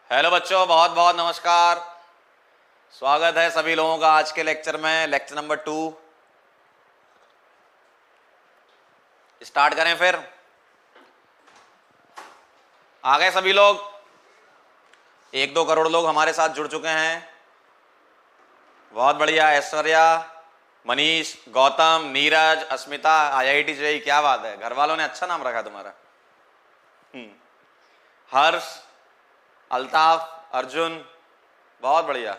Hello बच्चों, बहुत बहुत नमस्कार। स्वागत है सभी लोगों का आज के लेक्चर में, लेक्चर नंबर 2। स्टार्ट करें फिर। आ गए सभी लोग? 1-2 करोड़ लोग हमारे साथ जुड़ चुके हैं। बहुत बढ़िया। ऐश्वर्या, मनीष, गौतम, नीरज, अस्मिता, IIT जेई, क्या बात है, घर वालों ने अच्छा नाम रखा तुम्हारा। हर्ष, अल्ताफ, अर्जुन, बहुत बढ़िया।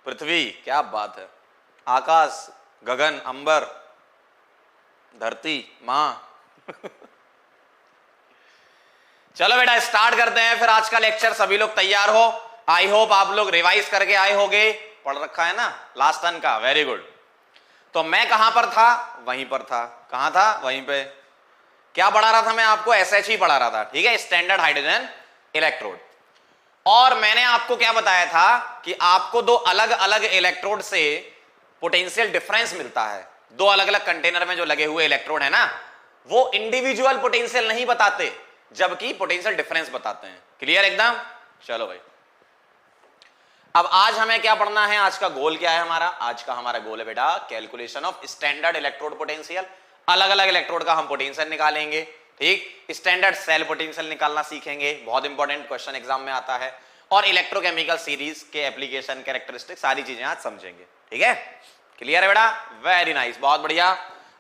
पृथ्वी, क्या बात है। आकाश, गगन, अंबर, धरती, मां। चलो बेटा स्टार्ट करते हैं फिर आज का लेक्चर। सभी लोग तैयार हो? आई होप आप लोग रिवाइज करके आए होगे, पढ़ रखा है ना लास्ट टर्न का। Very good. तो मैं कहां पर था? वहीं पर था। कहां था? वहीं पे। क्या पढ़ा रहा था मैं आपको? SH पढ़ा रहा था, ठीक है, स्टैंडर्ड हाइड्रोजन इलेक्ट्रोड। और मैंने आपको क्या बताया था कि आपको दो अलग अलग इलेक्ट्रोड से पोटेंशियल डिफरेंस मिलता है। दो अलग अलग कंटेनर में जो लगे हुए इलेक्ट्रोड है ना, वो इंडिविजुअल पोटेंशियल नहीं बताते, जबकि पोटेंशियल डिफरेंस बताते हैं। क्लियर एकदम? चलो भाई, अब आज हमें क्या पढ़ना है? आज का गोल क्या है हमारा? आज का हमारा गोल है बेटा calculation of standard electrode potential. अलग अलग इलेक्ट्रोड का हम पोटेंशियल निकालेंगे, ठीक। स्टैंडर्ड सेल पोटेंशियल निकालना सीखेंगे, बहुत इंपॉर्टेंट क्वेश्चन एग्जाम में आता है। और इलेक्ट्रोकेमिकल सीरीज के एप्लीकेशन, कैरेक्टरिस्टिक, सारी चीजें आज समझेंगे, ठीक है। क्लियर है बेटा? वेरी नाइस, बहुत बढ़िया।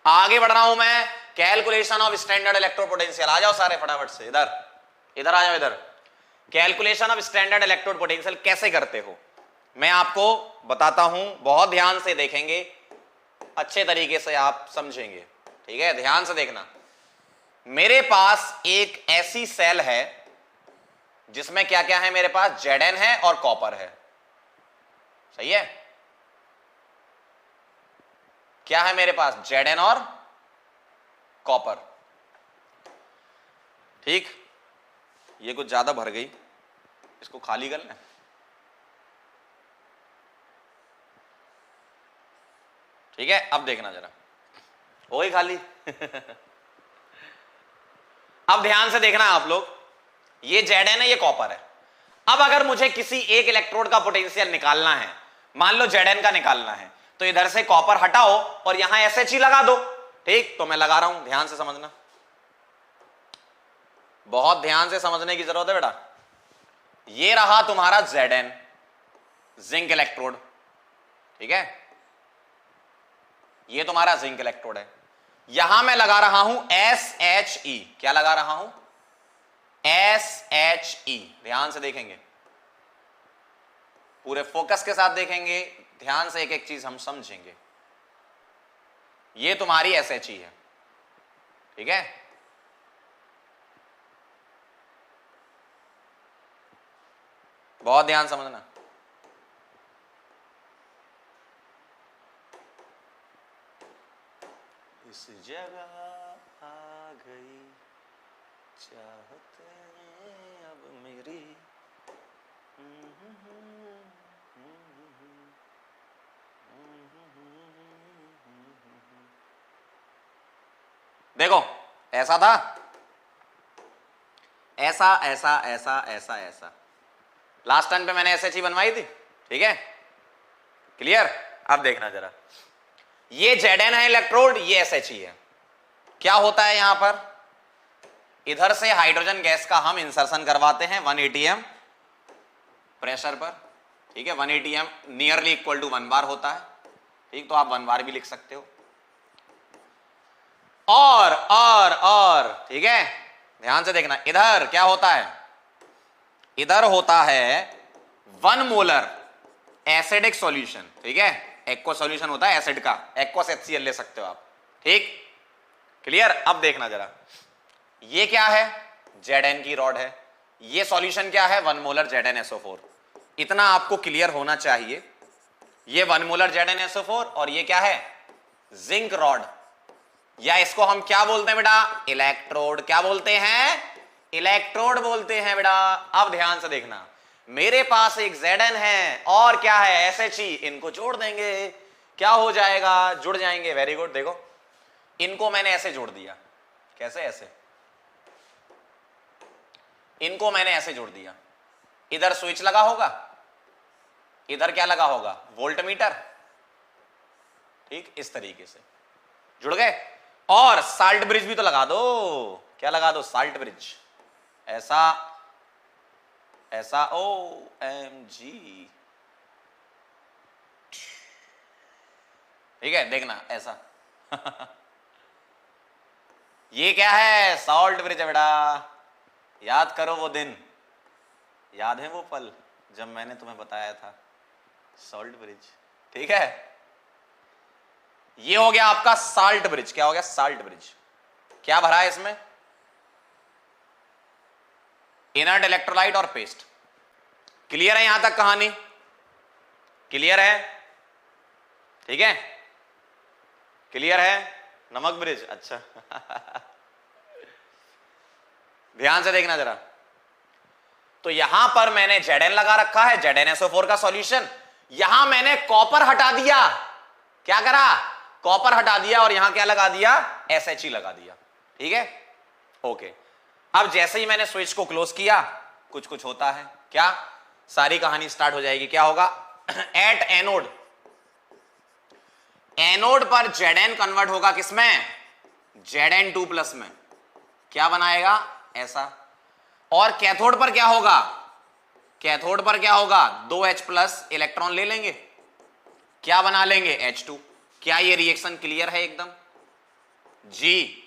आगे बढ़ रहा हूं मैं। Calculation of standard electrode potential. आ जाओ सारे फटाफट से, इधर इधर आ जाओ इधर। Calculation of standard electrode potential कैसे करते हो मैं आपको बताता हूं। बहुत ध्यान से देखेंगे, अच्छे तरीके से आप समझेंगे, ठीक है। ध्यान से देखना। मेरे पास एक ऐसी सेल है जिसमें क्या क्या है? मेरे पास Zn है और कॉपर है, सही है। क्या है मेरे पास? Zn और कॉपर, ठीक। ये कुछ ज्यादा भर गई, इसको खाली कर लें। ठीक है, अब देखना जरा, हो गई खाली। अब ध्यान से देखना आप लोग, ये Zn है, ये कॉपर है। अब अगर मुझे किसी एक इलेक्ट्रोड का पोटेंशियल निकालना है, मान लो Zn का निकालना है, तो इधर से कॉपर हटाओ और यहां SH लगा दो, ठीक। तो मैं लगा रहा हूं, ध्यान से समझना, बहुत ध्यान से समझने की जरूरत है बेटा। ये रहा तुम्हारा Zn, जिंक इलेक्ट्रोड, ठीक है। ये तुम्हारा जिंक इलेक्ट्रोड है। यहां मैं लगा रहा हूं SHE। क्या लगा रहा हूं? SHE। ध्यान से देखेंगे, पूरे फोकस के साथ देखेंगे, ध्यान से एक एक चीज हम समझेंगे। ये तुम्हारी SHE है, ठीक है। बहुत ध्यान समझना। इस जगह आ गई चाहते अब मेरी। देखो, ऐसा था, ऐसा ऐसा ऐसा ऐसा ऐसा। लास्ट टाइम पे मैंने SHE बनवाई थी, ठीक है। क्लियर? अब देखना जरा, ये Zn है इलेक्ट्रोड, ये SHE है। क्या होता है यहां पर? इधर से हाइड्रोजन गैस का हम इंसर्शन करवाते हैं 1 atm प्रेशर पर, ठीक है। 1 atm नियरली इक्वल टू 1 बार होता है, ठीक। तो आप 1 बार भी लिख सकते हो। और ठीक है, ध्यान से देखना, इधर क्या होता है? इधर होता है 1 मोलर एसिडिक सॉल्यूशन, ठीक है। एक्वा सॉल्यूशन होता है एसिड का, एक्वस HCl ले सकते हो आप, ठीक। क्लियर? अब देखना जरा, ये क्या है? Zn की रॉड है। ये सॉल्यूशन क्या है? 1 मोलर ZnSO4। इतना आपको क्लियर होना चाहिए। ये 1 मोलर ZnSO4 और ये क्या है? जिंक रॉड, या इसको हम क्या बोलते हैं बेटा? इलेक्ट्रोड। क्या बोलते हैं? इलेक्ट्रोड बोलते हैं बेटा। अब ध्यान से देखना, मेरे पास एक Zn है और क्या है? SHE। इनको जोड़ देंगे, क्या हो जाएगा? जुड़ जाएंगे। Very good. देखो, इनको मैंने ऐसे जोड़ दिया। कैसे? ऐसे। इनको मैंने ऐसे जोड़ दिया, इधर स्विच लगा होगा, इधर क्या लगा होगा, वोल्ट मीटर। ठीक, इस तरीके से जुड़ गए। और साल्ट ब्रिज भी तो लगा दो, क्या लगा दो, साल्ट ब्रिज, ऐसा ऐसा, OMG। ठीक है, देखना ऐसा ये क्या है, सॉल्ट ब्रिज है बेटा। याद करो वो दिन, याद है वो पल जब मैंने तुम्हें बताया था, सॉल्ट ब्रिज। ठीक है, ये हो गया आपका साल्ट ब्रिज। क्या हो गया, साल्ट ब्रिज। क्या भरा है इसमें, इनर्ट इलेक्ट्रोलाइट और पेस्ट। क्लियर है यहां तक कहानी, क्लियर है, ठीक है, क्लियर है। नमक ब्रिज, अच्छा ध्यान से देखना जरा। तो यहां पर मैंने Zn लगा रखा है, ZnSO4 का सॉल्यूशन। यहां मैंने कॉपर हटा दिया, क्या करा, कॉपर हटा दिया, और यहां क्या लगा दिया, SHE लगा दिया। ठीक है, ओके। अब जैसे ही मैंने स्विच को क्लोज किया, कुछ कुछ होता है, क्या, सारी कहानी स्टार्ट हो जाएगी। क्या होगा, एट एनोड, एनोड पर Zn कन्वर्ट होगा किसमें, Zn2+ में। क्या बनाएगा, ऐसा। और कैथोड पर क्या होगा, कैथोड पर क्या होगा, 2H+ इलेक्ट्रॉन ले लेंगे, क्या बना लेंगे, H2। क्या ये रिएक्शन क्लियर है एकदम, जी।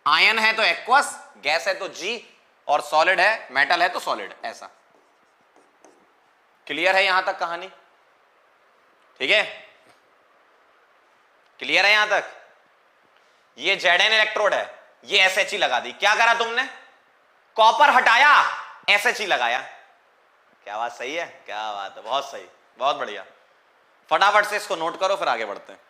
आयन है तो एक्वस, गैस है तो जी, और सॉलिड है, मेटल है तो सॉलिड, ऐसा। क्लियर है यहां तक कहानी, ठीक है, क्लियर है यहां तक। ये Zn इलेक्ट्रोड है, ये SHE लगा दी। क्या करा तुमने, कॉपर हटाया, SHE लगाया। क्या बात सही है, क्या बात है, बहुत सही, बहुत बढ़िया। फटाफट से इसको नोट करो, फिर आगे बढ़ते हैं।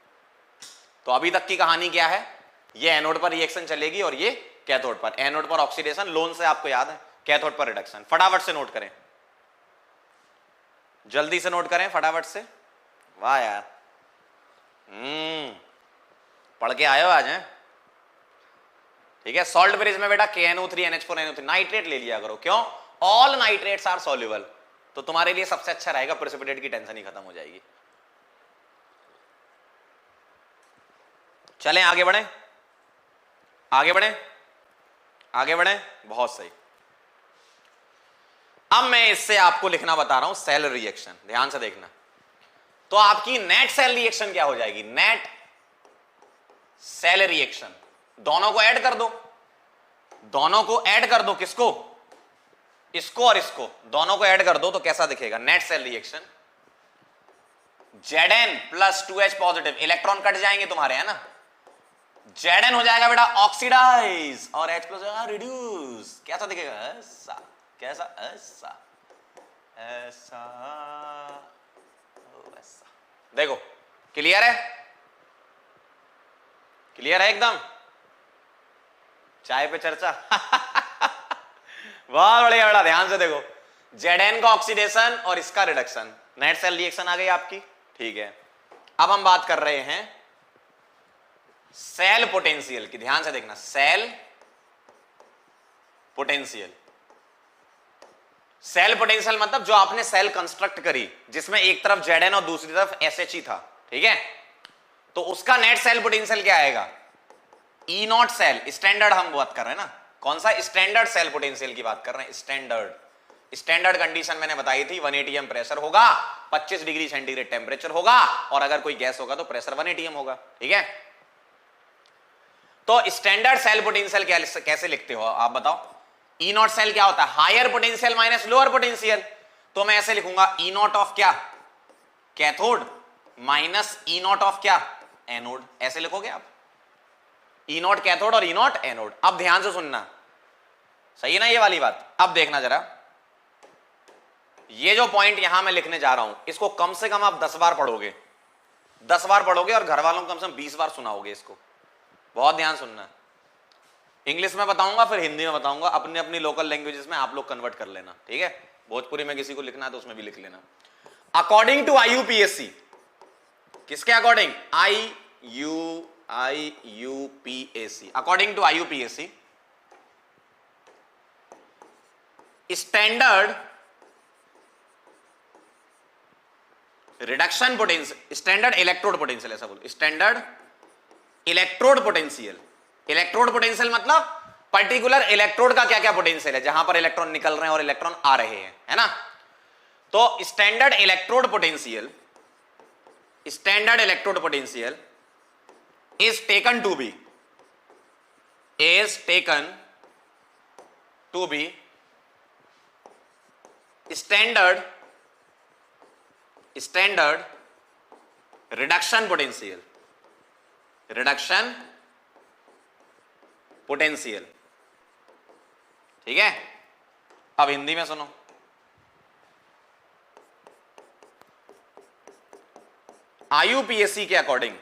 तो अभी तक की कहानी क्या है, ये एनोड पर रिएक्शन चलेगी और ये कैथोड पर। एनोड पर ऑक्सीडेशन, लोन से आपको याद है, कैथोड पर रिडक्शन। फटाफट से नोट करें, जल्दी से नोट करें फटाफट से। वाह यार, पढ़ के आए हो आज, हैं, ठीक है। सॉल्ट ब्रिज में बेटा KNO3 NH4 NO3 नाइट्रेट ले लिया करो। क्यों, ऑल नाइट्रेट्स आर सॉल्युबल, तो तुम्हारे लिए सबसे अच्छा रहेगा, प्रेसिपिटेट की टेंशन ही खत्म हो जाएगी। चलें आगे बढ़े, आगे बढ़े, आगे बढ़े, बहुत सही। अब मैं इससे आपको लिखना बता रहा हूं, सेल रिएक्शन। ध्यान से देखना। तो आपकी नेट सेल रिएक्शन क्या हो जाएगी, नेट सेल रिएक्शन। दोनों को ऐड कर दो, दोनों को ऐड कर दो, किसको, इसको और इसको, दोनों को ऐड कर दो, तो कैसा दिखेगा, net cell reaction. Zn+2H+, electron cut जाएंगे तुम्हारे, है ना। Zn हो जाएगा बेटा ऑक्सीडाइज, और H+ हो जाएगा रिड्यूस। कैसा दिखेगा, ऐसा, कैसा, ऐसा, ऐसा, ऐसा। देखो क्लियर है, क्लियर है एकदम। चाय पे चर्चा बहुत बढ़िया बेटा, ध्यान से देखो। Zn का ऑक्सीडेशन और इसका रिडक्शन, नेट सेल रिएक्शन आ गई आपकी, ठीक है। अब हम बात कर रहे हैं सेल पोटेंशियल की। ध्यान से देखना, सेल पोटेंशियल। सेल पोटेंशियल मतलब जो आपने सेल कंस्ट्रक्ट करी, जिसमें एक तरफ Zn और दूसरी तरफ SHE था, ठीक है। तो उसका नेट सेल पोटेंशियल क्या आएगा, E0 सेल। स्टैंडर्ड हम बात कर रहे हैं ना, कौन सा, स्टैंडर्ड सेल पोटेंशियल की बात कर रहे हैं। स्टैंडर्ड कंडीशन मैंने बताई थी, 1 atm प्रेशर होगा, 25 डिग्री सेंटीग्रेड टेम्परेचर होगा, और अगर कोई गैस होगा तो प्रेशर 1 atm होगा, ठीक है। तो स्टैंडर्ड सेल पोटेंशियल कैसे लिखते हो आप बताओ। E0 सेल क्या होता है, higher potential minus lower potential. तो मैं ऐसे लिखूंगा, E0 ऑफ क्या, कैथोड, माइनस E0 ऑफ क्या, एनोड। ऐसे लिखोगे आप, E0 कैथोड और E0 एनोड। अब ध्यान से सुनना, सही है ना ये वाली बात। अब देखना जरा, ये जो पॉइंट यहां मैं लिखने जा रहा हूं, इसको कम से कम आप 10 बार पढ़ोगे, 10 बार पढ़ोगे, और घर वालों को कम से कम 20 बार सुनाओगे इसको। बहुत ध्यान सुनना, इंग्लिश में बताऊंगा, फिर हिंदी में बताऊंगा, अपने अपनी लोकल लैंग्वेजेस में आप लोग कन्वर्ट कर लेना, ठीक है। भोजपुरी में किसी को लिखना है तो उसमें भी लिख लेना। अकॉर्डिंग टू IUPAC, किसके according, IUPAC, according to IUPAC, standard reduction potential, standard electrode potential, ऐसा बोलो, standard electrode potential. Electrode potential मतलब पर्टिकुलर इलेक्ट्रोड का क्या क्या पोटेंशियल है, जहां पर इलेक्ट्रॉन निकल रहे हैं और इलेक्ट्रॉन आ रहे हैं, है ना। तो standard electrode potential, standard electrode potential is taken to be, is taken to be standard reduction potential, reduction potential, ठीक है। अब हिंदी में सुनो, आईयूपीएससी के अकॉर्डिंग,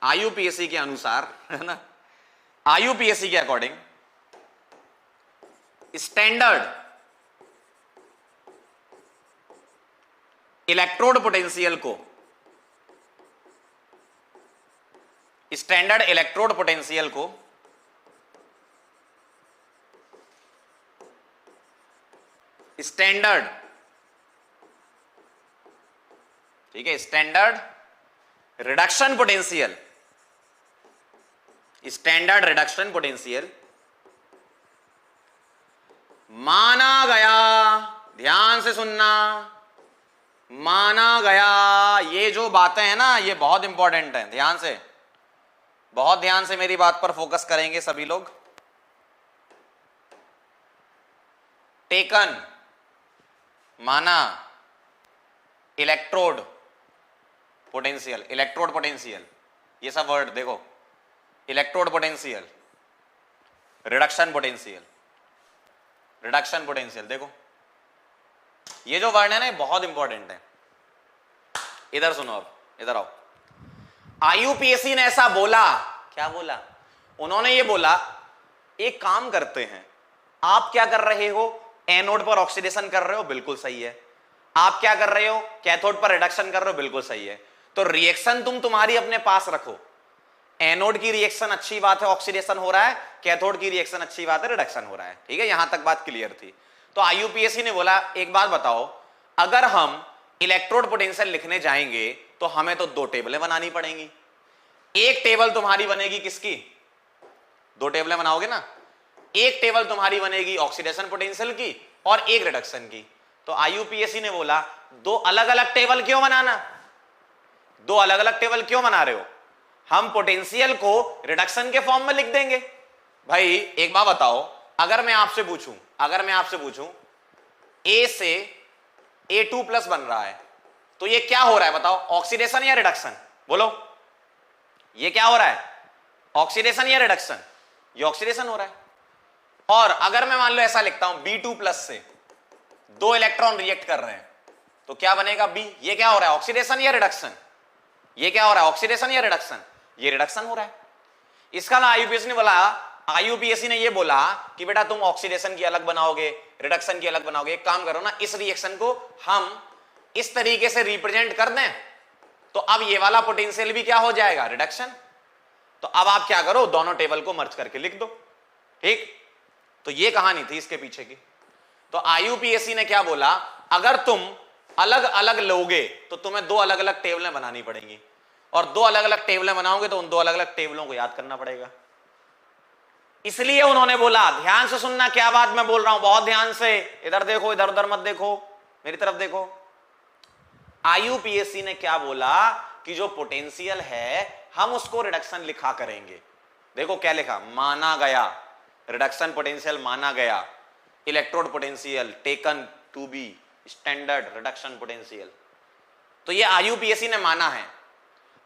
आईयूपीएससी के अनुसार, है ना, आईयूपीएससी के अकॉर्डिंग स्टैंडर्ड इलेक्ट्रोड पोटेंशियल को, स्टैंडर्ड इलेक्ट्रोड पोटेंशियल को स्टैंडर्ड, ठीक है, standard reduction potential, standard reduction potential माना गया, ध्यान से सुनना, माना गया। ये जो बातें हैं ना, ये बहुत इंपॉर्टेंट हैं, ध्यान से, बहुत ध्यान से मेरी बात पर फोकस करेंगे सभी लोग। टेकन माना, इलेक्ट्रोड पोटेंशियल, इलेक्ट्रोड पोटेंशियल, ये सब वर्ड देखो, electrode potential, reduction potential, reduction potential, देखो ये जो वर्ड है ना, बहुत इंपॉर्टेंट है। इधर सुनो, अब इधर आओ। आईयूपीएससी ने ऐसा बोला, क्या बोला, उन्होंने ये बोला एक काम करते हैं, आप क्या कर रहे हो, एनोड पर ऑक्सीडेशन कर रहे हो, बिल्कुल सही है। आप क्या कर रहे हो, कैथोड पर रिडक्शन कर रहे हो, बिल्कुल सही है। तो रिएक्शन तुम्हारी अपने पास रखो। एनोड की रिएक्शन अच्छी बात है, ऑक्सीडेशन हो रहा है, कैथोड की रिएक्शन अच्छी बात है, रिडक्शन हो रहा है, ठीक है, यहां तक बात क्लियर थी। तो आईयूपीएससी ने बोला एक बात बताओ, अगर हम इलेक्ट्रोड पोटेंशियल लिखने जाएंगे तो हमें तो दो टेबलें बनानी पड़ेंगी। एक टेबल तुम्हारी बनेगी किसकी, दो टेबलें बनाओगे ना, एक टेबल तुम्हारी बनेगी ऑक्सीडेशन पोटेंशियल की और एक रिडक्शन की। तो आईयूपीएससी ने बोला दो अलग अलग टेबल क्यों बनाना, दो अलग अलग टेबल क्यों बना रहे हो, हम पोटेंशियल को रिडक्शन के फॉर्म में लिख देंगे। भाई एक बात बताओ, अगर मैं आपसे पूछूं, अगर मैं आपसे पूछूं ए से A2+ बन रहा है, तो ये क्या हो रहा है बताओ, ऑक्सीडेशन या रिडक्शन, बोलो ये क्या हो रहा है, ऑक्सीडेशन या रिडक्शन, ये ऑक्सीडेशन हो रहा है। और अगर मैं मान लो ऐसा लिखता हूं B2+ से दो इलेक्ट्रॉन रिएक्ट कर रहे हैं, तो क्या बनेगा B, ये क्या हो रहा है, ऑक्सीडेशन या रिडक्शन, ये क्या हो रहा है, ऑक्सीडेशन या रिडक्शन, ये रिडक्शन हो रहा है। इसका ना आईयूपीएससी ने बोला, आईयूपीएससी ने ये बोला कि बेटा तुम ऑक्सीडेशन की अलग बनाओगे, रिडक्शन की अलग बनाओगे, एक काम करो ना, इस रिएक्शन को हम इस तरीके से रिप्रेजेंट कर दें, तो अब ये वाला पोटेंशियल भी क्या हो जाएगा, रिडक्शन। तो अब आप क्या करो, दोनों टेबल को मर्ज करके लिख दो, ठीक। तो ये कहानी थी इसके पीछे की। तो आईयूपीएससी ने क्या बोला, अगर तुम अलग अलग लोगे तो तुम्हें दो अलग अलग टेबलें बनानी पड़ेंगी, और दो अलग अलग टेबलें बनाओगे तो उन दो अलग अलग टेबलों को याद करना पड़ेगा। इसलिए उन्होंने बोला, ध्यान से सुनना क्या बात मैं बोल रहा हूं, बहुत ध्यान से, इधर देखो, इधर उधर मत देखो, मेरी तरफ देखो। आईयूपीएससी ने क्या बोला कि जो पोटेंशियल है हम उसको रिडक्शन लिखा करेंगे। देखो क्या लिखा, माना गया, रिडक्शन पोटेंशियल माना गया, electrode potential taken to be standard reduction potential. तो ये आईयूपीएससी ने माना है।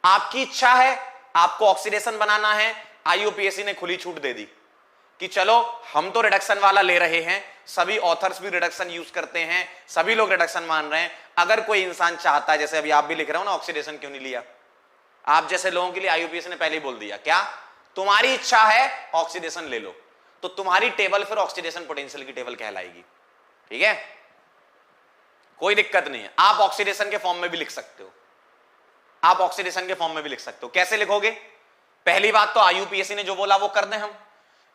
आपकी इच्छा है, आपको ऑक्सीडेशन बनाना है, आईयूपीएससी ने खुली छूट दे दी कि चलो हम तो रिडक्शन वाला ले रहे हैं, सभी ऑथर्स भी रिडक्शन यूज करते हैं, सभी लोग रिडक्शन मान रहे हैं। अगर कोई इंसान चाहता है, जैसे अभी आप भी लिख रहे हो ना, ऑक्सीडेशन क्यों नहीं लिया, आप जैसे लोगों के लिए आईयूपीएससी ने पहले ही बोल दिया, क्या तुम्हारी इच्छा है ऑक्सीडेशन ले लो, तो तुम्हारी टेबल फिर ऑक्सीडेशन पोटेंशियल की टेबल कहलाएगी, ठीक है, कोई दिक्कत नहीं है। आप ऑक्सीडेशन के फॉर्म में भी लिख सकते हो, आप ऑक्सीडेशन के फॉर्म में भी लिख सकते हो। कैसे लिखोगे, पहली बात तो आईयूपीएससी ने जो बोला वो कर दें हम।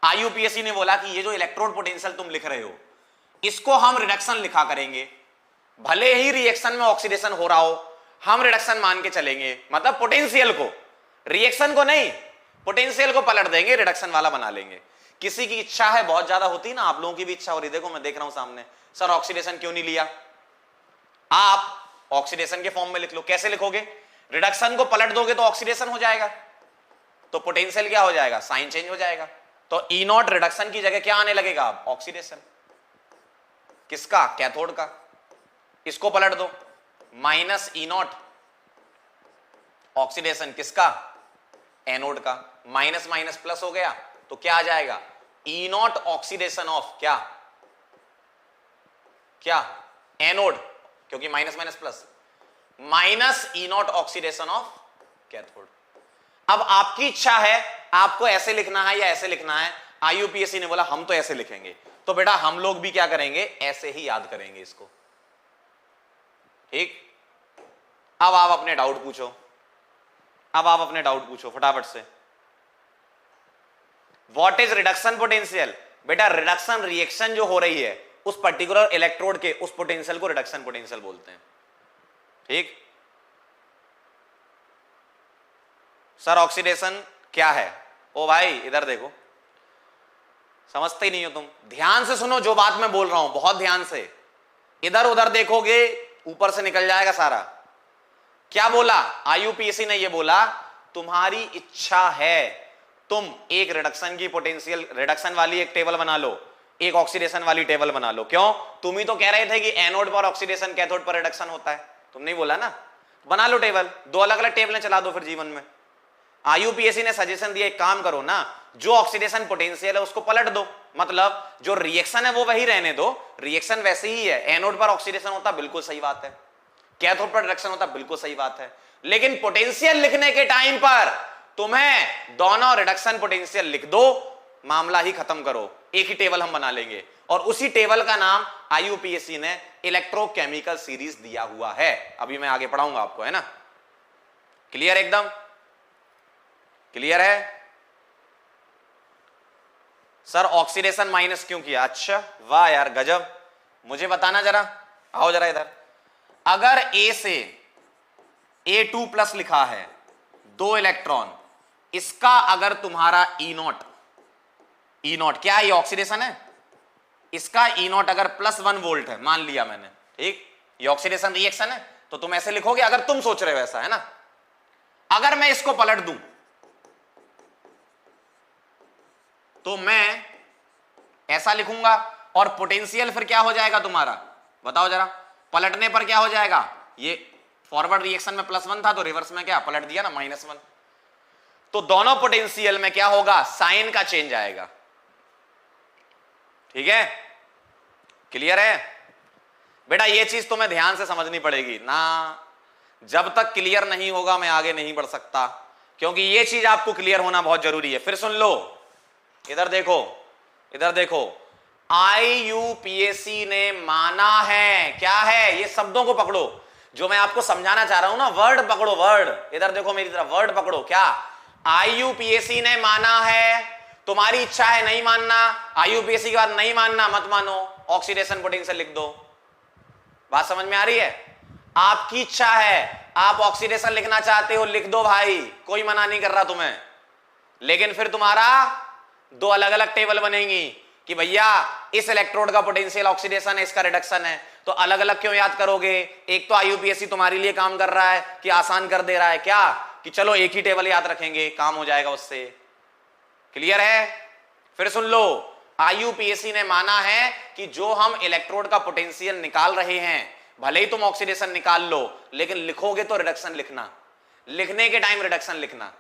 आईयूपीएससी ने बोला कि ये जो इलेक्ट्रोड पोटेंशियल तुम लिख रहे हो, इसको हम रिडक्शन लिखा करेंगे, भले ही रिएक्शन में ऑक्सीडेशन हो रहा हो, हम रिडक्शन मान के चलेंगे, मतलब पोटेंशियल को, रिएक्शन को नहीं, पोटेंशियल को पलट देंगे, रिडक्शन वाला बना लेंगे। किसी की इच्छा है, बहुत ज्यादा होती है ना, आप लोगों की भी इच्छा हो रही, देखो मैं देख रहा हूं सामने, सर ऑक्सीडेशन क्यों नहीं लिया? आप ऑक्सीडेशन के फॉर्म में लिख लो। कैसे लिखोगे? रिडक्शन को पलट दोगे तो ऑक्सीडेशन हो जाएगा, तो पोटेंशियल क्या हो जाएगा? साइन चेंज हो जाएगा। तो ई नॉट रिडक्शन की जगह क्या आने लगेगा? अब ऑक्सीडेशन। किसका? कैथोड का। इसको पलट दो, माइनस ई नॉट ऑक्सीडेशन किसका? एनोड का। माइनस माइनस प्लस हो गया, तो क्या आ जाएगा? ई नॉट ऑक्सीडेशन ऑफ क्या? क्या? एनोड, क्योंकि minus minus plus, minus E not oxidation of cathode. अब आपकी इच्छा है, आपको ऐसे लिखना है या ऐसे लिखना है। आईयूपीएससी ने बोला हम तो ऐसे लिखेंगे, तो बेटा हम लोग भी क्या करेंगे? ऐसे ही याद करेंगे इसको। ठीक, अब आप अपने डाउट पूछो, अब आप अपने डाउट पूछो फटाफट से। What is reduction potential? बेटा रिडक्शन रिएक्शन जो हो रही है उस पर्टिकुलर इलेक्ट्रोड के उस पोटेंशियल को रिडक्शन पोटेंशियल बोलते हैं। ठीक, सर ऑक्सीडेशन क्या है? ओ भाई इधर देखो, समझते ही नहीं हो तुम। ध्यान से सुनो जो बात मैं बोल रहा हूं, बहुत ध्यान से। इधर उधर देखोगे ऊपर से निकल जाएगा सारा। क्या बोला? आईयूपीएससी ने ये बोला तुम्हारी इच्छा है, तुम एक रिडक्शन की पोटेंशियल, रिडक्शन वाली एक टेबल बना लो, एक ऑक्सीडेशन वाली टेबल बना लो। क्यों? तुम ही तो कह रहे थे कि एनोड पर ऑक्सीडेशन, कैथोड पर रिडक्शन होता है, तुमने ही बोला ना। बना लो टेबल, दो अलग अलग टेबलें चला दो फिर जीवन में। आईयूपीएससी ने सजेशन दिया, एक काम करो ना, जो ऑक्सीडेशन पोटेंशियल है उसको पलट दो, मतलब जो रिएक्शन है वो वही रहने दो, रिएक्शन वैसे ही है। एनोड पर ऑक्सीडेशन होता, बिल्कुल सही बात है, कैथोड पर रिडक्शन होता, बिल्कुल सही बात है। लेकिन पोटेंशियल लिखने के टाइम पर तुम्हें दोनों रिडक्शन पोटेंशियल लिख दो, मामला ही खत्म करो, एक ही टेबल हम बना लेंगे। और उसी टेबल का नाम आईयूपीएससी ने इलेक्ट्रोकेमिकल सीरीज दिया हुआ है। अभी मैं आगे पढ़ाऊंगा आपको, है ना? क्लियर? एकदम क्लियर है? सर ऑक्सीडेशन माइनस क्यों किया? अच्छा वाह यार गजब, मुझे बताना जरा, आओ जरा इधर। अगर ए से A2 प्लस लिखा है, 2 इलेक्ट्रॉन, इसका अगर तुम्हारा ई नॉट क्या है? ये ऑक्सीडेशन है, इसका ई नॉट अगर +1 वोल्ट है, मान लिया मैंने, ठीक, ये ऑक्सीडेशन रिएक्शन है, तो तुम ऐसे लिखोगे अगर तुम सोच रहे हो ऐसा, है ना? अगर मैं इसको पलट दूं तो मैं ऐसा लिखूंगा, और पोटेंशियल फिर क्या हो जाएगा तुम्हारा? बताओ जरा, पलटने पर क्या हो जाएगा? ये फॉरवर्ड रिएक्शन में +1 था, तो रिवर्स में क्या पलट दिया ना, -1। तो दोनों पोटेंशियल में क्या होगा? साइन का चेंज आएगा। ठीक है? क्लियर है? बेटा ये चीज तुम्हें ध्यान से समझनी पड़ेगी ना, जब तक क्लियर नहीं होगा मैं आगे नहीं बढ़ सकता, क्योंकि ये चीज आपको क्लियर होना बहुत जरूरी है। फिर सुन लो, इधर देखो, इधर देखो, आईयूपीएससी ने माना है, क्या है? ये शब्दों को पकड़ो, जो मैं आपको समझाना चाह रहा हूं ना, वर्ड पकड़ो, वर्ड। इधर देखो मेरी तरफ, वर्ड पकड़ो। क्या? आईयूपीएससी ने माना है, तुम्हारी इच्छा है नहीं मानना, आईयूपीएससी की बात नहीं मानना, मत मानो, ऑक्सीडेशन पोटेंशियल लिख दो। बात समझ में आ रही है? आपकी इच्छा है, आप ऑक्सीडेशन लिखना चाहते हो, लिख दो भाई, कोई मना नहीं कर रहा तुम्हें। लेकिन फिर तुम्हारा दो अलग अलग टेबल बनेंगी कि भैया इस इलेक्ट्रोड का पोटेंशियल ऑक्सीडेशन है, इसका रिडक्शन है, तो अलग अलग क्यों याद करोगे? एक तो आईयूपीएससी तुम्हारे लिए काम कर रहा है कि आसान कर दे रहा है, क्या कि चलो एक ही टेबल याद रखेंगे, काम हो जाएगा उससे। क्लियर है? फिर सुन लो, आईयूपीएससी ने माना है कि जो हम इलेक्ट्रोड का पोटेंशियल निकाल रहे हैं, भले ही तुम ऑक्सीडेशन निकाल लो, लेकिन लिखोगे तो रिडक्शन लिखना, लिखने के टाइम रिडक्शन लिखना,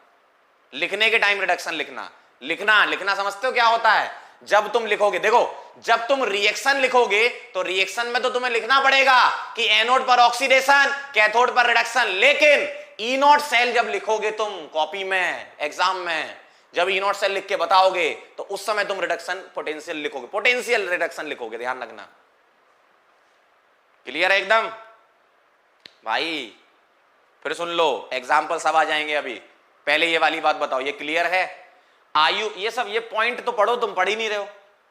लिखने के टाइम रिडक्शन लिखना। लिखना लिखना समझते हो क्या होता है? जब तुम लिखोगे, देखो जब तुम रिएक्शन लिखोगे तो रिएक्शन में तो तुम्हें लिखना पड़ेगा कि एनोड पर ऑक्सीडेशन, कैथोड पर रिडक्शन, लेकिन ई नॉट सेल जब लिखोगे तुम कॉपी में, एग्जाम में, जब ई नॉट सेल लिख के बताओगे तो उस समय तुम रिडक्शन पोटेंशियल लिखोगे, पोटेंशियल रिडक्शन लिखोगे, ध्यान रखना। क्लियर है एकदम भाई? फिर सुन लो, एग्जाम्पल सब आ जाएंगे। अभी पहले ये वाली बात बताओ, ये क्लियर है? ये सब ये पॉइंट तो पढ़ो, तुम पढ़ ही नहीं रहे हो।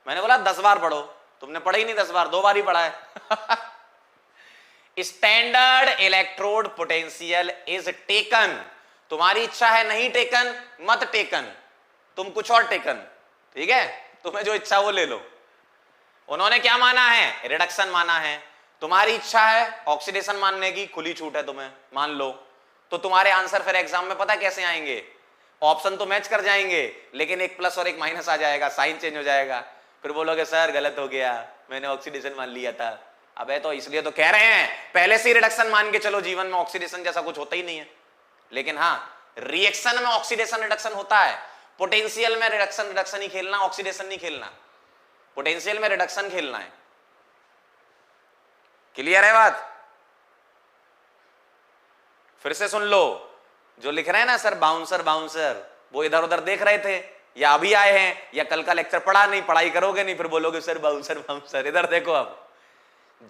मैंने बोला 10 बार पढ़ो, तुमने पढ़ा ही नहीं 10 बार, 2 बार ही पढ़ा है। Standard electrode potential is taken. तुम्हारी इच्छा है नहीं टेकन, मत टेकन, तुम कुछ और टेकन, ठीक है, तुम्हें जो इच्छा वो ले लो। उन्होंने क्या माना है? रिडक्शन माना है। तुम्हारी इच्छा है ऑक्सीडेशन मानने की, खुली छूट है तुम्हें, मान लो। तो तुम्हारे आंसर फिर एग्जाम में पता कैसे आएंगे? ऑप्शन तो मैच कर जाएंगे, लेकिन एक प्लस और एक माइनस आ जाएगा, साइन चेंज हो जाएगा, फिर बोलोगे सर गलत हो गया, मैंने ऑक्सीडेशन मान लिया था। अबे तो इसलिए तो कह रहे हैं पहले से ही रिडक्शन मान के चलो, जीवन में ऑक्सीडेशन जैसा कुछ होता ही नहीं है। लेकिन हाँ, रिएक्शन में ऑक्सीडेशन रिडक्शन होता है, पोटेंशियल में रिडक्शन रिडक्शन ही खेलना, ऑक्सीडेशन नहीं खेलना, पोटेंशियल में रिडक्शन खेलना है। क्लियर है बात? फिर से सुन लो, जो लिख रहे हैं ना सर बाउंसर बाउंसर, वो इधर उधर देख रहे थे या अभी आए हैं या कल का लेक्चर पढ़ा नहीं, पढ़ाई करोगे नहीं, फिर बोलोगे सर बाउंसर बाउंसर। इधर देखो, अब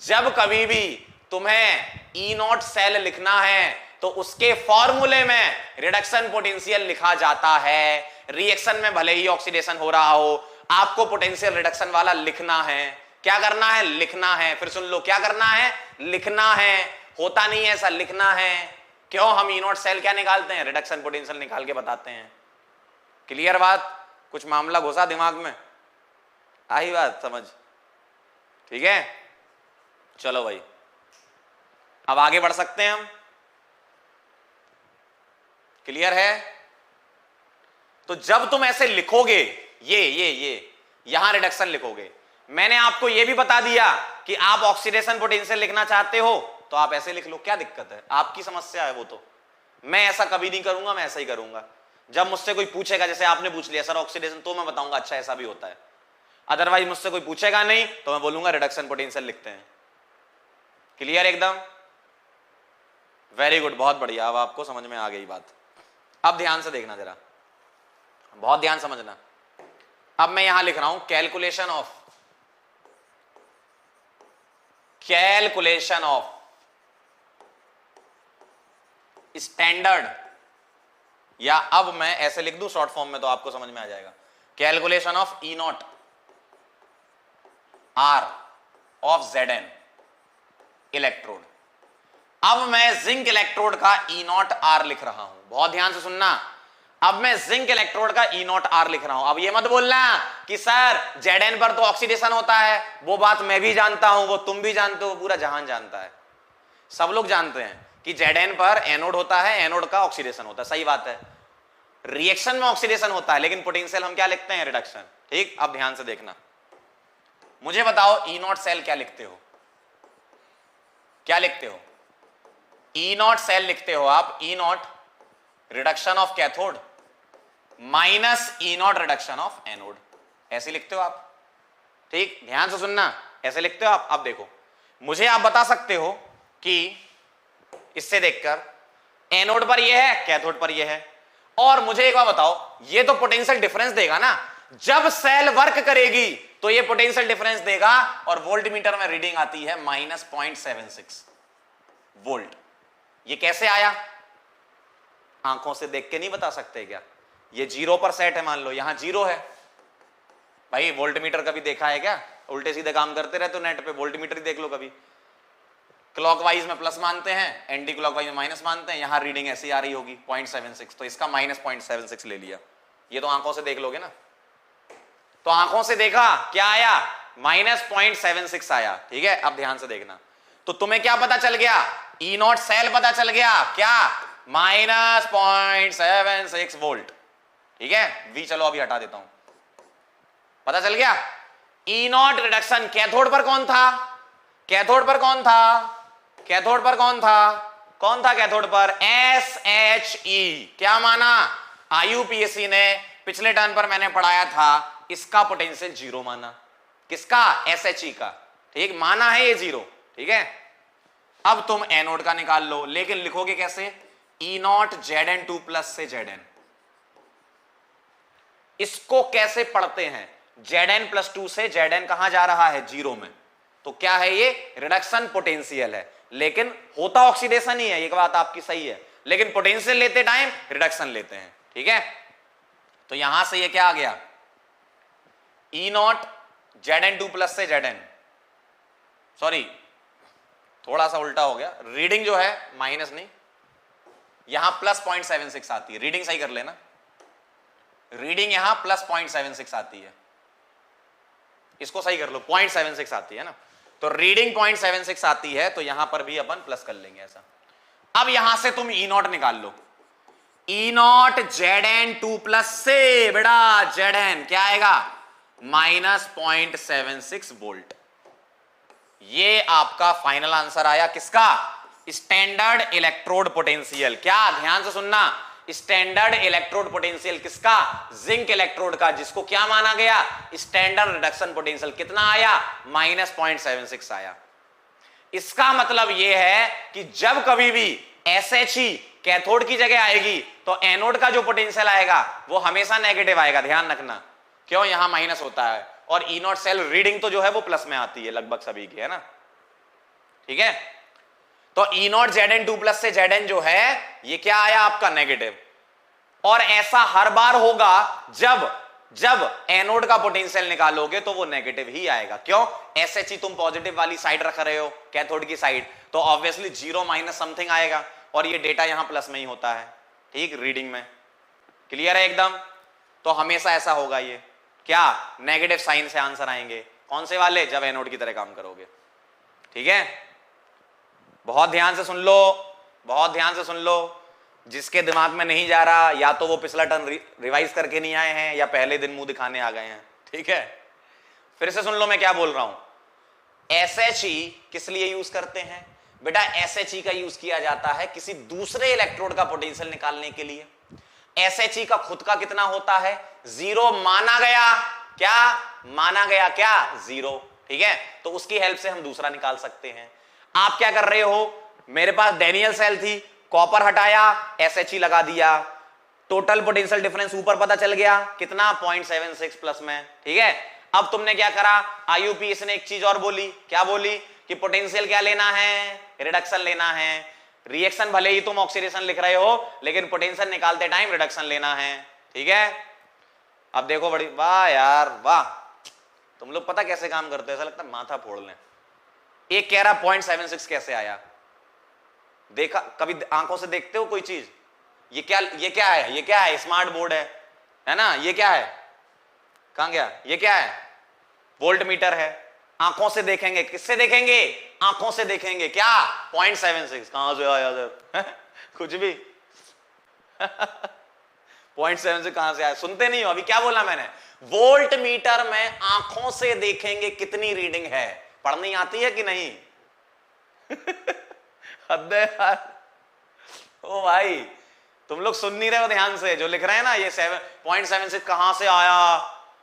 जब कभी भी तुम्हें ई नॉट सेल लिखना है तो उसके फॉर्मूले में रिडक्शन पोटेंशियल लिखा जाता है। रिएक्शन में भले ही ऑक्सीडेशन हो रहा हो, आपको पोटेंशियल रिडक्शन वाला लिखना है। क्या करना है? लिखना है। फिर सुन लो, क्या करना है? लिखना है। होता नहीं है ऐसा, लिखना है। क्यों? हम ई नॉट सेल क्या निकालते हैं? रिडक्शन पोटेंशियल निकाल के बताते हैं। क्लियर बात? कुछ मामला घुसा दिमाग में? आई बात समझ? ठीक है, चलो भाई अब आगे बढ़ सकते हैं हम। क्लियर है? तो जब तुम ऐसे लिखोगे, ये यहां रिडक्शन लिखोगे, मैंने आपको यह भी बता दिया कि आप ऑक्सीडेशन पोटेंशियल लिखना चाहते हो तो आप ऐसे लिख लो, क्या दिक्कत है? आपकी समस्या है वो। तो मैं ऐसा कभी नहीं करूंगा, मैं ऐसा ही करूंगा। जब मुझसे कोई पूछेगा, जैसे आपने पूछ लिया सर ऑक्सीडेशन, तो मैं बताऊंगा अच्छा ऐसा भी होता है। अदरवाइज मुझसे कोई पूछेगा नहीं तो मैं बोलूंगा रिडक्शन पोटेंशियल लिखते हैं। क्लियर एकदम? वेरी गुड, बहुत बढ़िया, अब आपको समझ में आ गई बात। अब ध्यान से देखना जरा, बहुत ध्यान समझना। अब मैं यहां लिख रहा हूं कैलकुलेशन ऑफ स्टैंडर्ड, या अब मैं ऐसे लिख दूं शॉर्ट फॉर्म में तो आपको समझ में आ जाएगा। Calculation of E naught R of Zn electrode. अब मैं जिंक इलेक्ट्रोड का ई नॉट आर लिख रहा हूं, बहुत ध्यान से सुनना। अब मैं जिंक इलेक्ट्रोड का ई नॉट आर लिख रहा हूं। अब ये मत बोलना कि सर Zn पर तो ऑक्सीडेशन होता है, वो बात मैं भी जानता हूं, वो तुम भी जानते हो, पूरा जहान जानता है, सब लोग जानते हैं कि Zn पर एनोड होता है, एनोड का ऑक्सीडेशन होता है, सही बात है। रिएक्शन में ऑक्सीडेशन होता है, लेकिन पोटेंशियल हम क्या लिखते हैं? रिडक्शन। ठीक, अब ध्यान से देखना, मुझे बताओ ई नॉट सेल क्या लिखते हो? क्या लिखते हो? ई नॉट सेल लिखते हो आप, E not reduction of cathode minus E not reduction of anode, ऐसे लिखते हो आप। ठीक, ध्यान से सुनना, ऐसे लिखते हो आप। अब देखो, मुझे आप बता सकते हो कि इससे देखकर एनोड पर यह है, कैथोड पर यह है, और मुझे एक बात बताओ, ये तो पोटेंशियल डिफरेंस देगा ना। जब सेल वर्क करेगी तो ये पोटेंशियल डिफरेंस देगा, और वोल्टमीटर में रीडिंग आती है -0.76 वोल्ट। ये कैसे आया? आंखों से देख के नहीं बता सकते क्या? ये 0 पर सेट है, मान लो यहां 0 है। भाई वोल्टमीटर कभी देखा है क्या? उल्टे सीधे काम करते रहते हो नेट पे, वोल्टमीटर ही देख लो कभी। क्लॉकवाइज में प्लस मानते हैं, एंटी क्लॉकवाइज में माइनस मानते हैं, यहां रीडिंग ऐसी आ रही होगी 0.76, तो इसका -0.76 ले लिया। ये तो आंखों से देख लोगे ना, तो आंखों से देखा, क्या आया? -0.76 आया। ठीक है, अब ध्यान से देखना, तो तुम्हें क्या पता चल गया? ई नॉट सेल पता चल गया, क्या? -0.76 वोल्ट। ठीक है, वी चलो अभी हटा देता हूं, पता चल गया। ई नॉट रिडक्शन कैथोड पर कौन था? कैथोड पर कौन था? कैथोड पर कौन था? कौन था कैथोड पर? SHE। क्या माना? IUPAC ने पिछले टर्न पर मैंने पढ़ाया था, इसका पोटेंशियल 0 माना। किसका? SHE का। ठीक, माना है ये 0। ठीक है, अब तुम एनोड का निकाल लो, लेकिन लिखोगे कैसे? E नॉट Zn2 प्लस से Zn। इसको कैसे पढ़ते हैं? Zn+2 से Zn कहां जा रहा है? 0 में। तो क्या है ये? रिडक्शन पोटेंशियल है, लेकिन होता ऑक्सीडेशन ही है, ये बात आपकी सही है, लेकिन पोटेंशियल लेते टाइम रिडक्शन लेते हैं। ठीक है, तो यहां से ये क्या आ गया? E नॉट Zn2 प्लस से Zn, सॉरी थोड़ा सा उल्टा हो गया, रीडिंग जो है माइनस नहीं, यहां प्लस 0.76 आती है, रीडिंग सही कर लेना, रीडिंग यहां प्लस 0.76 आती है, इसको सही कर लो, 0.76 आती है ना, तो रीडिंग 0.76 आती है, तो यहां पर भी अपन प्लस कर लेंगे ऐसा। अब यहां से तुम ई नॉट निकाल लो, ई नॉट Zn2 प्लस से बेटा Zn क्या आएगा माइनस 0.76 वोल्ट। ये आपका फाइनल आंसर आया किसका, स्टैंडर्ड इलेक्ट्रोड पोटेंशियल। क्या ध्यान से सुनना, स्टैंडर्ड इलेक्ट्रोड पोटेंशियल किसका, जिंक इलेक्ट्रोड का, जिसको क्या माना गया स्टैंडर्ड रिडक्शन पोटेंशियल। कितना आया माइनस 0.76 आया। इसका मतलब यह है कि जब कभी भी SHE कैथोड की जगह आएगी तो एनोड का जो पोटेंशियल आएगा वो हमेशा नेगेटिव आएगा, ध्यान रखना, क्यों यहां माइनस होता है, और ई नॉट सेल रीडिंग तो जो है वो प्लस में आती है लगभग सभी की, है ना, ठीक है। तो ई नॉट Zn2 प्लस से Zn जो है ये क्या आया आपका नेगेटिव, और ऐसा हर बार होगा जब एनोड का पोटेंशियल निकालोगे तो वो नेगेटिव ही आएगा। क्यों, SHE तुम पॉजिटिव वाली साइड रख रहे हो कैथोड की साइड, तो ऑब्वियसली 0 माइनस समथिंग आएगा, और ये डेटा यहां प्लस में ही होता है, ठीक, रीडिंग में। क्लियर है एकदम, तो हमेशा ऐसा होगा, ये क्या नेगेटिव साइन से आंसर आएंगे, कौन से वाले, जब एनोड की तरह काम करोगे, ठीक है। बहुत ध्यान से सुन लो, बहुत ध्यान से सुन लो, जिसके दिमाग में नहीं जा रहा या तो वो पिछला टर्न रिवाइज करके नहीं आए हैं या पहले दिन मुंह दिखाने आ गए हैं, ठीक है। फिर से सुन लो मैं क्या बोल रहा हूं। SHE किस लिए यूज करते हैं बेटा, SHE का यूज किया जाता है किसी दूसरे इलेक्ट्रोड का पोटेंशियल निकालने के लिए। SHE का खुद का कितना होता है, 0 माना गया, क्या माना गया, क्या 0, ठीक है, तो उसकी हेल्प से हम दूसरा निकाल सकते हैं। आप क्या कर रहे हो, मेरे पास डेनियल सेल थी, कॉपर हटाया, SHE लगा दिया, टोटल पोटेंशियल डिफरेंस ऊपर पता चल गया कितना 0.76 प्लस में, ठीक है। अब तुमने क्या करा, IUPAC ने एक चीज और बोली, क्या बोली कि पोटेंशियल क्या लेना है, रिडक्शन लेना है। रिएक्शन भले ही तुम ऑक्सीडेशन लिख रहे हो लेकिन पोटेंशियल निकालते टाइम रिडक्शन लेना है, ठीक है। अब देखो बड़ी वाह यार वाह, तुम लोग पता कैसे काम करते हो, ऐसा लगता है माथा फोड़ लें। एक कह रहा 0.76 कैसे आया, देखा कभी आंखों से देखते हो कोई चीज, ये क्या है, ये क्या है, स्मार्ट बोर्ड है ना, ये क्या है, कहां गया, ये क्या है, वोल्ट मीटर है। आंखों से देखेंगे, किससे देखेंगे, आंखों से देखेंगे, क्या 0.76 कहां से आया सर कुछ भी 0.76 कहां से आया, सुनते नहीं हो, अभी क्या बोला मैंने, वोल्ट मीटर में आंखों से देखेंगे कितनी रीडिंग है। पढ़नी आती है कि नहीं हद है यार, ओ भाई तुम लोग सुन नहीं रहे हो ध्यान से, जो लिख रहे हैं ना ये 0.76 कहां से आया,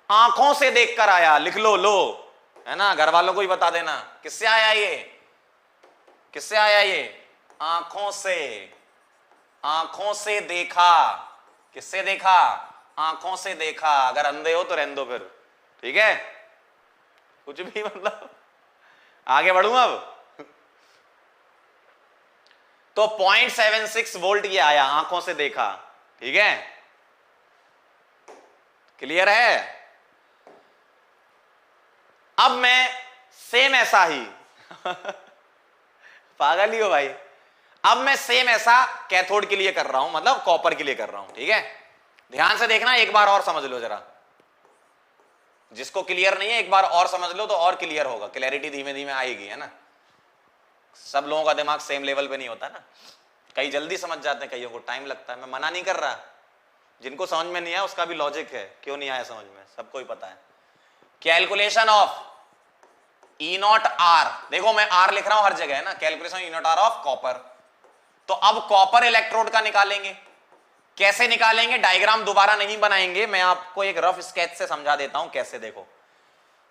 आंखों से देखकर आया, लिख लो, लो, है ना, घर वालों को ही बता देना किससे आया ये, किससे आया ये, आंखों से, आंखों से देखा, किससे देखा, आंखों से देखा। अगर अंधे हो तो रहने दो फिर, ठीक है, कुछ भी मतलब आगे बढ़ूं अब तो 0.76 वोल्ट ये आया, आंखों से देखा, ठीक है, क्लियर है। अब मैं सेम ऐसा ही पागल ही हो भाई, अब मैं सेम ऐसा कैथोड के लिए कर रहा हूं, मतलब कॉपर के लिए कर रहा हूं, ठीक है। ध्यान से देखना, एक बार और समझ लो जरा, जिसको क्लियर नहीं है एक बार और समझ लो तो और क्लियर होगा, क्लैरिटी धीमे धीमे आएगी, है ना। सब लोगों का दिमाग सेम लेवल पे नहीं होता ना, कई जल्दी समझ जाते हैं, कईयों को टाइम लगता है। मैं मना नहीं कर रहा, जिनको समझ में नहीं आया उसका भी लॉजिक है, क्यों नहीं आया समझ में, सबको ही पता है। Calculation of E naught R, देखो मैं आर लिख रहा हूं हर जगह, है ना, calculation E naught R of copper. तो अब कॉपर इलेक्ट्रोड का निकालेंगे, कैसे निकालेंगे, डायग्राम दोबारा नहीं बनाएंगे, मैं आपको एक रफ स्केच से समझा देता हूं कैसे। देखो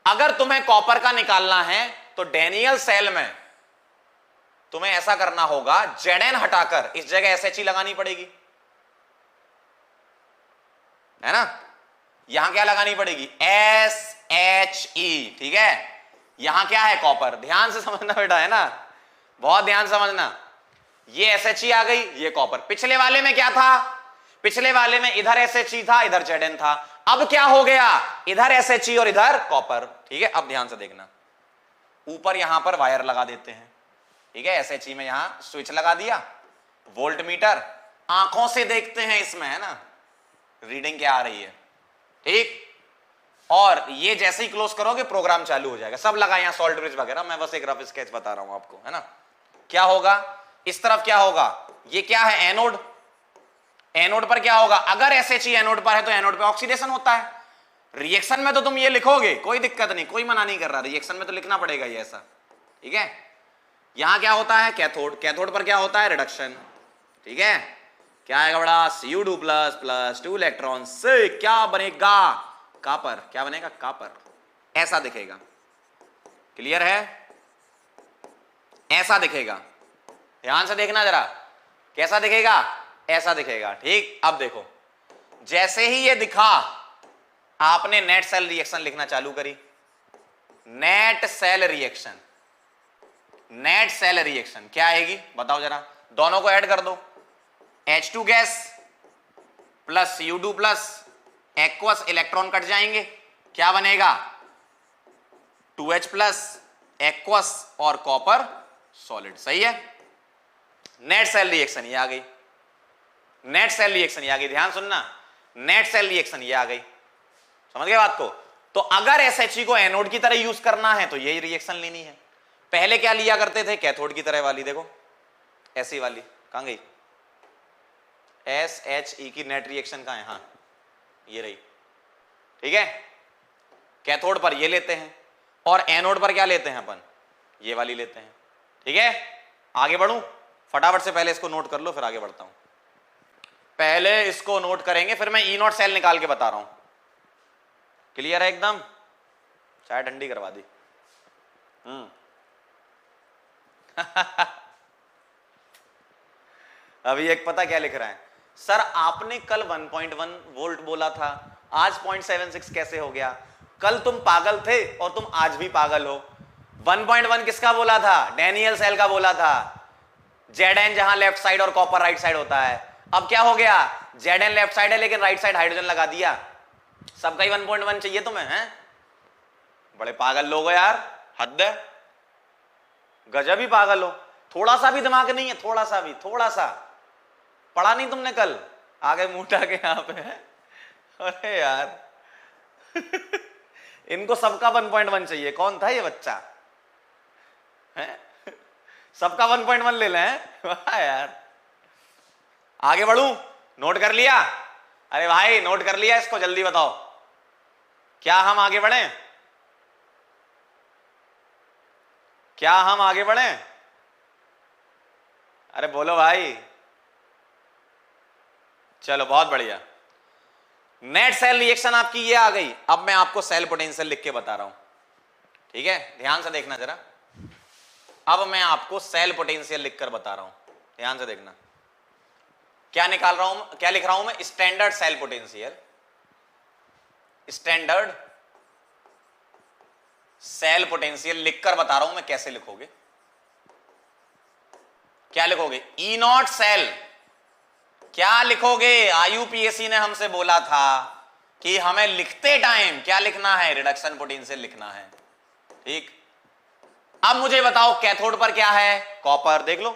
अगर तुम्हें कॉपर का निकालना है तो डेनियल सेल में तुम्हें ऐसा करना होगा, Zn हटाकर इस जगह SHE लगानी पड़ेगी, है ना, यहां क्या लगानी पड़ेगी, SHE, ठीक है। यहां क्या है, कॉपर, ध्यान से समझना बेटा, है ना, बहुत ध्यान से समझना। ये SHE आ गई, ये कॉपर। पिछले वाले में क्या था, पिछले वाले में इधर SHE था, इधर Zn था। अब क्या हो गया, इधर SHE और इधर कॉपर, ठीक है। अब ध्यान से देखना, ऊपर यहां पर वायर लगा देते हैं, ठीक है, SHE में यहां स्विच लगा दिया, वोल्ट मीटर, आंखों से देखते हैं इसमें, है ना, रीडिंग क्या आ रही है, ठीक। और ये जैसे ही क्लोज करोगे प्रोग्राम चालू हो जाएगा। सब लगा यहां सॉल्ट ब्रिज वगैरह, मैं बस एक रफ स्केच बता रहा हूं आपको, है ना। क्या होगा इस तरफ, क्या होगा, ये क्या है, एनोड। एनोड पर क्या होगा, अगर SHE एनोड पर है तो एनोड पे ऑक्सीडेशन होता है। रिएक्शन में तो तुम ये लिखोगे, कोई दिक्कत नहीं, कोई मना नहीं कर रहा, रिएक्शन में तो लिखना पड़ेगा ये ऐसा, ठीक है। यहां क्या होता है, कैथोड। कैथोड पर क्या होता है, रिडक्शन, ठीक है। क्या आएगा बड़ा, Cu2 प्लस प्लस 2 इलेक्ट्रॉन से क्या बनेगा, कॉपर। क्या बनेगा, कॉपर। ऐसा दिखेगा, क्लियर है, ऐसा दिखेगा। ध्यान से देखना जरा, कैसा दिखेगा, ऐसा दिखेगा, ठीक। अब देखो, जैसे ही ये दिखा, आपने नेट सेल रिएक्शन लिखना चालू करी। Net cell reaction, net cell reaction क्या आएगी बताओ जरा, दोनों को ऐड कर दो। H2 gas plus Cu2 plus aqueous, electron cut जाएंगे, क्या बनेगा, 2H प्लस एक्वस और कॉपर सॉलिड। सही है, नेट सेल रिएक्शन ये आ गई, नेट सेल रिएक्शन ये आ गई। ध्यान सुनना, नेट सेल रिएक्शन ये आ गई, समझ गए बात को। तो अगर SHE को एनोड की तरह यूज करना है तो यही रिएक्शन लेनी है। पहले क्या लिया करते थे, कैथोड की तरह वाली, देखो ऐसी वाली, कहां गई, SHE की नेट रिएक्शन कहां है, हाँ ये रही, ठीक है। कैथोड पर ये लेते हैं और एनोड पर क्या लेते हैं अपन, ये वाली लेते हैं, ठीक है। आगे बढ़ूं फटाफट से, पहले इसको नोट कर लो फिर आगे बढ़ता हूं। पहले इसको नोट करेंगे फिर मैं E0 सेल निकाल के बता रहा हूं। क्लियर है एकदम, चाय ठंडी करवा दी। अभी एक पता क्या लिख रहा है, सर आपने कल 1.1 वोल्ट बोला था, आज 0.76 कैसे हो गया। कल तुम पागल थे और तुम आज भी पागल हो। 1.1 किसका बोला था, डैनियल सेल का बोला था। Zn जहां लेफ्ट साइड और कॉपर राइट साइड होता है। अब क्या हो गया, Zn लेफ्ट साइड है लेकिन राइट साइड हाइड्रोजन लगा दिया। सबका ही 1.1 चाहिए तुम्हें, हैं? बड़े पागल लोग हो यार, हद है, गजब ही पागल हो। थोड़ा सा भी दिमाग नहीं है, थोड़ा सा भी, थोड़ा सा पढ़ा नहीं तुमने कल, आगे मुंह उठा के यहां पे। अरे यार इनको सबका 1.1 चाहिए। कौन था ये बच्चा, है? सबका 1.1 ले लें, वाह यार। आगे बढ़ूं, नोट कर लिया, अरे भाई नोट कर लिया इसको, जल्दी बताओ क्या हम आगे बढ़े, क्या हम आगे बढ़े, अरे बोलो भाई। चलो बहुत बढ़िया, नेट सेल रिएक्शन आपकी ये आ गई। अब मैं आपको सेल पोटेंशियल लिख के बता रहा हूं, ठीक है, ध्यान से देखना जरा। अब मैं आपको सेल पोटेंशियल लिखकर बता रहा हूं, ध्यान से देखना। क्या निकाल रहा हूं, क्या लिख रहा हूं मैं, standard cell potential. Standard cell potential लिखकर बता रहा हूं मैं, कैसे लिखोगे, क्या लिखोगे, E0 सेल। क्या लिखोगे, IUPAC ने हमसे बोला था कि हमें लिखते टाइम क्या लिखना है, रिडक्शन पोटेंशियल लिखना है, ठीक। अब मुझे बताओ कैथोड पर क्या है, कॉपर, देख लो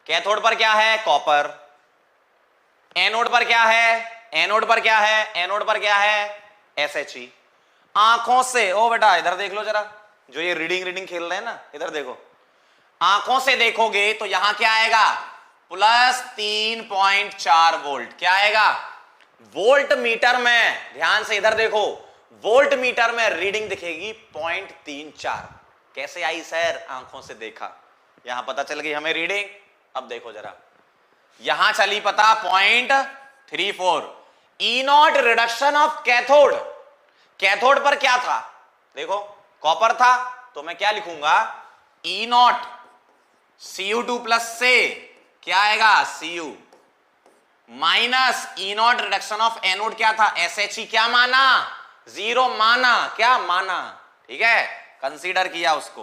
कैथोड पर क्या है, कॉपर। एनोड पर क्या है, एनोड पर क्या है, एनोड पर क्या है, SHE। आंखों से, ओ बेटा इधर देख लो जरा, जो ये रीडिंग खेल रहे हैं ना, इधर देखो, आंखों से देखोगे तो यहां क्या आएगा, प्लस 3.4 वोल्ट। क्या आएगा, वोल्ट मीटर में, ध्यान से इधर देखो, वोल्ट मीटर में रीडिंग दिखेगी 0.34। कैसे आई सर, आंखों से देखा, यहां पता चल गई हमें रीडिंग। अब देखो जरा, यहां चली पता 0.34। E0 reduction of cathode. Cathode पर क्या था, देखो कॉपर था, तो मैं क्या लिखूंगा, E0 Cu2 प्लस से क्या आएगा, Cu minus E0 reduction of anode क्या था, SHE। क्या माना, 0 माना, क्या माना, ठीक है, कंसीडर किया उसको।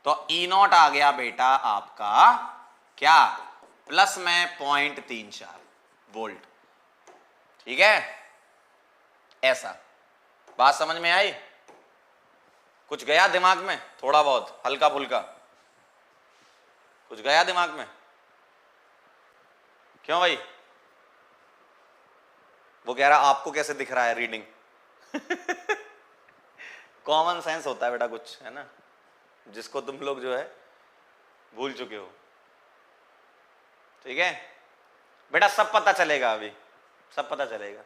तो E0 आ गया बेटा आपका क्या, प्लस में 0.34 वोल्ट, ठीक है। ऐसा बात समझ में आई, कुछ गया दिमाग में थोड़ा बहुत हल्का फुल्का, कुछ गया दिमाग में? क्यों भाई? वो कह रहा आपको कैसे दिख रहा है रीडिंग? कॉमन सेंस होता है बेटा कुछ, है ना, जिसको तुम लोग जो है भूल चुके हो। ठीक है बेटा, सब पता चलेगा, अभी सब पता चलेगा।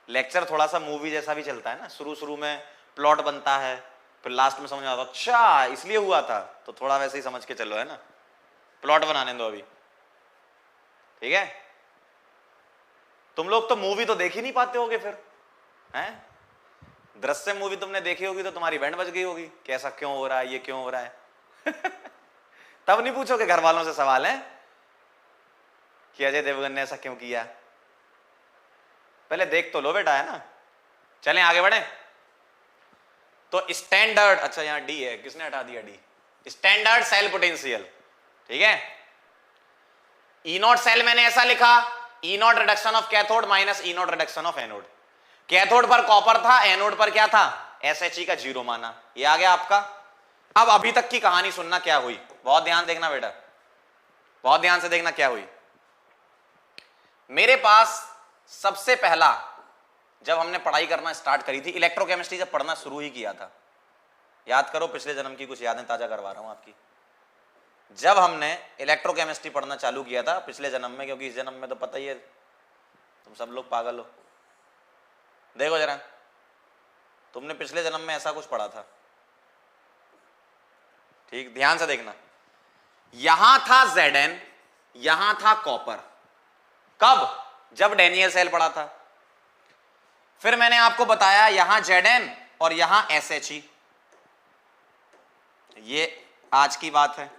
लेक्चर थोड़ा सा मूवी जैसा भी चलता है ना, शुरू शुरू में प्लॉट बनता है, फिर लास्ट में समझ में आता अच्छा इसलिए हुआ था, तो थोड़ा वैसे ही समझ के चलो, है ना। प्लॉट बनाने दो अभी, ठीक है। तुम लोग तो मूवी तो देख ही नहीं पाते होगे फिर, हैं? दृश्य मूवी तुमने देखी होगी तो तुम्हारी बैंड बज गई होगी, कैसा क्यों हो रहा है, ये क्यों हो रहा है। तब नहीं पूछोगे घर वालों से सवाल है कि अजय देवगन ने ऐसा क्यों किया। पहले देख तो लो बेटा, है ना। चलें आगे बढ़े। तो स्टैंडर्ड, अच्छा यहां डी है, किसने हटा दिया डी? स्टैंडर्ड सेल पोटेंशियल, ठीक है। ई नॉट सेल मैंने ऐसा लिखा, E not reduction of cathode minus E not reduction of anode. Cathode पर कॉपर था, एनोड पर क्या था? SHE का जीरो माना। ये आ गया आपका। अब अभी तक की कहानी सुनना क्या हुई, बहुत ध्यान देखना बेटा, बहुत ध्यान से देखना क्या हुई। मेरे पास सबसे पहला जब हमने पढ़ाई करना स्टार्ट करी थी, इलेक्ट्रोकेमिस्ट्री जब पढ़ना शुरू ही किया था, याद करो पिछले जन्म की कुछ यादें ताजा करवा रहा हूं आपकी। जब हमने इलेक्ट्रोकेमिस्ट्री पढ़ना चालू किया था पिछले जन्म में, क्योंकि इस जन्म में तो पता ही है तुम सब लोग पागल हो। देखो जरा, तुमने पिछले जन्म में ऐसा कुछ पढ़ा था, ठीक, ध्यान से देखना। यहां था Zn, यहां था कॉपर। कब? जब डैनियल सेल पढ़ा था। फिर मैंने आपको बताया यहां Zn और यहां SHE, ये आज की बात है।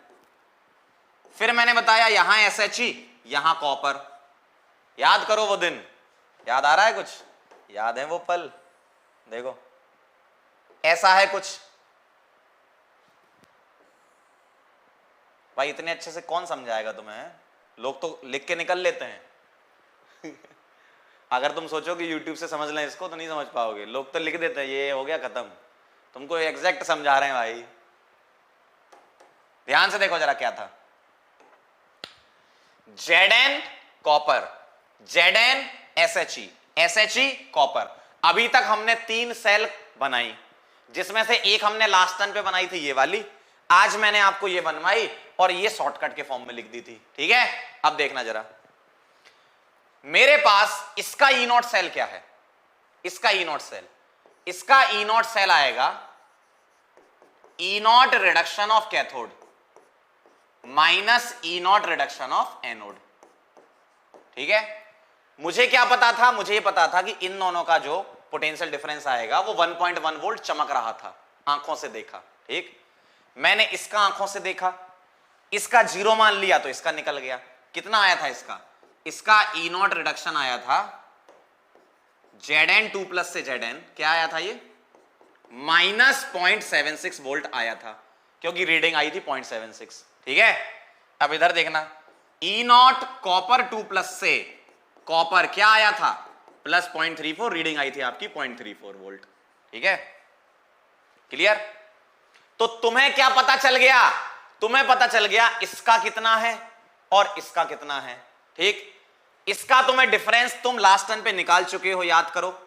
फिर मैंने बताया यहां SHE, यहां कॉपर। याद करो वो दिन, याद आ रहा है कुछ? याद है वो पल? देखो ऐसा है कुछ। भाई इतने अच्छे से कौन समझाएगा तुम्हें? लोग तो लिख के निकल लेते हैं। अगर तुम सोचो कि YouTube से समझ लें इसको तो नहीं समझ पाओगे। लोग तो लिख देते हैं ये हो गया खत्म। तुमको एग्जैक्ट समझा रहे हैं भाई, ध्यान से देखो जरा क्या था। Zn copper, Zn SHE, SHE copper. अभी तक हमने 3 सेल बनाई, जिसमें से एक हमने लास्ट टर्न पे बनाई थी, ये वाली। आज मैंने आपको ये बनवाई और ये शॉर्टकट के फॉर्म में लिख दी थी, ठीक है। अब देखना जरा, मेरे पास इसका ई नॉट सेल क्या है? इसका ई नॉट सेल, इसका ई नॉट सेल आएगा E not reduction of cathode minus E not reduction of anode, ठीक है। मुझे क्या पता था? मुझे ये पता था कि इन दोनों का जो पोटेंशियल डिफरेंस आएगा वो 1.1 वोल्ट चमक रहा था, आंखों से देखा, ठीक। मैंने इसका आंखों से देखा, इसका जीरो मान लिया तो इसका निकल गया। कितना आया था इसका? इसका ई नॉट रिडक्शन आया था Zn 2 प्लस से Zn क्या आया था? ये माइनस 0.76 वोल्ट आया था, क्योंकि रीडिंग आई थी 0.76, ठीक है। अब इधर देखना, ई नॉट कॉपर 2 प्लस से कॉपर क्या आया था? प्लस 0.34, रीडिंग आई थी आपकी 0.34 वोल्ट, ठीक है। क्लियर? तो तुम्हें क्या पता चल गया? तुम्हें पता चल गया इसका कितना है और इसका कितना है, ठीक। इसका तुम्हें डिफरेंस तुम लास्ट टर्न पे निकाल चुके हो, याद करो।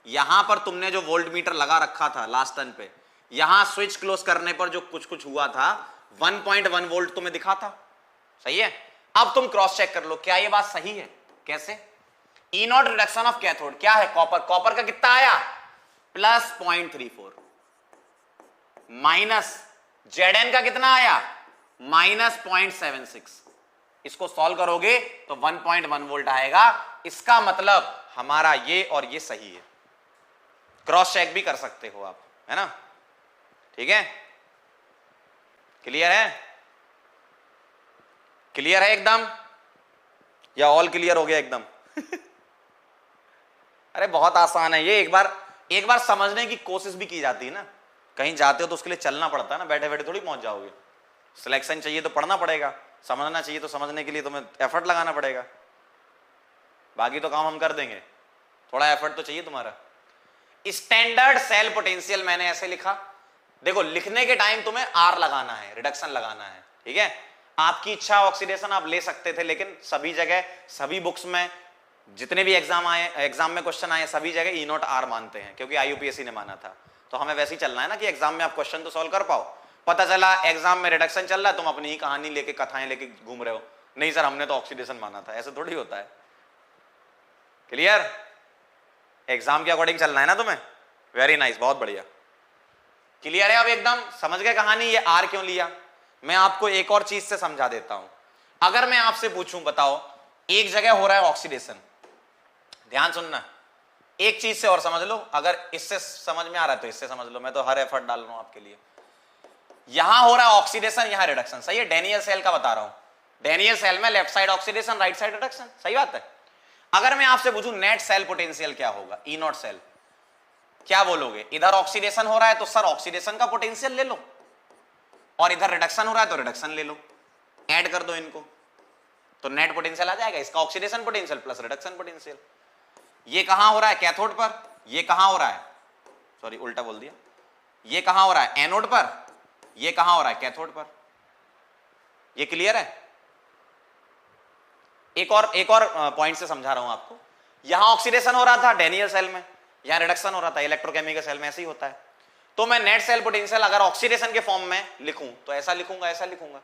यहां पर तुमने जो वोल्ट मीटर लगा रखा था लास्ट टर्न पे, यहां स्विच क्लोज करने पर जो कुछ कुछ हुआ था 1.1 वोल्ट तुम्हें दिखा था, सही है। अब तुम क्रॉस चेक कर लो क्या ये बात सही है। कैसे? ई नॉट रिडक्शन ऑफ कैथोड क्या है? कॉपर। कॉपर का कितना आया? प्लस 0.34 माइनस Zn का कितना आया? माइनस 0.76। इसको सॉल्व करोगे तो 1.1 वोल्ट आएगा। इसका मतलब हमारा ये और ये सही है। क्रॉस चेक भी कर सकते हो आप, है ना, ठीक है। क्लियर है? क्लियर है एकदम, या ऑल क्लियर हो गया एकदम? अरे बहुत आसान है ये, एक बार समझने की कोशिश भी की जाती है ना। कहीं जाते हो तो उसके लिए चलना पड़ता है ना, बैठे बैठे थोड़ी पहुंच जाओगे। सिलेक्शन चाहिए तो पढ़ना पड़ेगा, समझना चाहिए तो समझने के लिए तुम्हें एफर्ट लगाना पड़ेगा। बाकी तो काम हम कर देंगे, थोड़ा एफर्ट तो चाहिए तुम्हारा। स्टैंडर्ड सेल पोटेंशियल मैंने ऐसे लिखा, देखो लिखने के टाइम तुम्हें आर लगाना है, रिडक्शन लगाना है, ठीक है। आपकी इच्छा ऑक्सीडेशन आप ले सकते थे, लेकिन सभी जगह सभी बुक्स में जितने भी एग्जाम में क्वेश्चन आए सभी जगह ई नॉट आर मानते हैं, क्योंकि आईयूपीएससी ने माना था। तो हमें वैसे ही चलना है ना कि एग्जाम में आप क्वेश्चन तो सॉल्व कर पाओ। पता चला एग्जाम में रिडक्शन चल रहा है, तुम अपनी ही कहानी लेके कथाएं लेके घूम रहे हो, नहीं सर हमने तो ऑक्सीडेशन माना था, ऐसे थोड़ी होता है। क्लियर? एग्जाम के अकॉर्डिंग चलना है ना तुम्हें। वेरी नाइस, बहुत बढ़िया। क्लियर है? अब एकदम समझ गए कहानी, ये आर क्यों लिया। मैं आपको एक और चीज से समझा देता हूं। अगर मैं आपसे पूछूं, बताओ एक जगह हो रहा है ऑक्सीडेशन, ध्यान सुनना, एक चीज से और समझ लो, अगर इससे समझ में आ रहा है तो इससे समझ लो, मैं तो हर एफर्ट डाल रहा हूं आपके लिए। यहां हो रहा है ऑक्सीडेशन, यहां रिडक्शन, सही है। डेनियल सेल का बता रहा हूं, डेनियल सेल में left side oxidation, right side reduction, सही बात है। अगर मैं आपसे पूछूं नेट सेल पोटेंशियल क्या होगा, ई नॉट सेल, क्या बोलोगे? इधर ऑक्सीडेशन हो रहा है तो सर ऑक्सीडेशन का पोटेंशियल ले लो, और इधर रिडक्शन हो रहा है तो रिडक्शन ले लो, ऐड कर दो इनको तो नेट पोटेंशियल आ जाएगा, इसका oxidation potential plus reduction potential. ये कहां हो रहा है? कैथोड पर। ये कहां हो रहा है? सॉरी उल्टा बोल दिया। ये कहां हो रहा है? एनोड पर। ये कहां हो रहा है? कैथोड पर। ये क्लियर है? एक और पॉइंट से समझा रहा हूं आपको। यहां ऑक्सीडेशन हो रहा था डेनियल सेल में, यहां रिडक्शन हो रहा था इलेक्ट्रोकेमिकल सेल में, ऐसे ही होता है। तो मैं नेट सेल पोटेंशियल अगर ऑक्सीडेशन के फॉर्म में लिखूं तो ऐसा लिखूंगा, ऐसा लिखूंगा।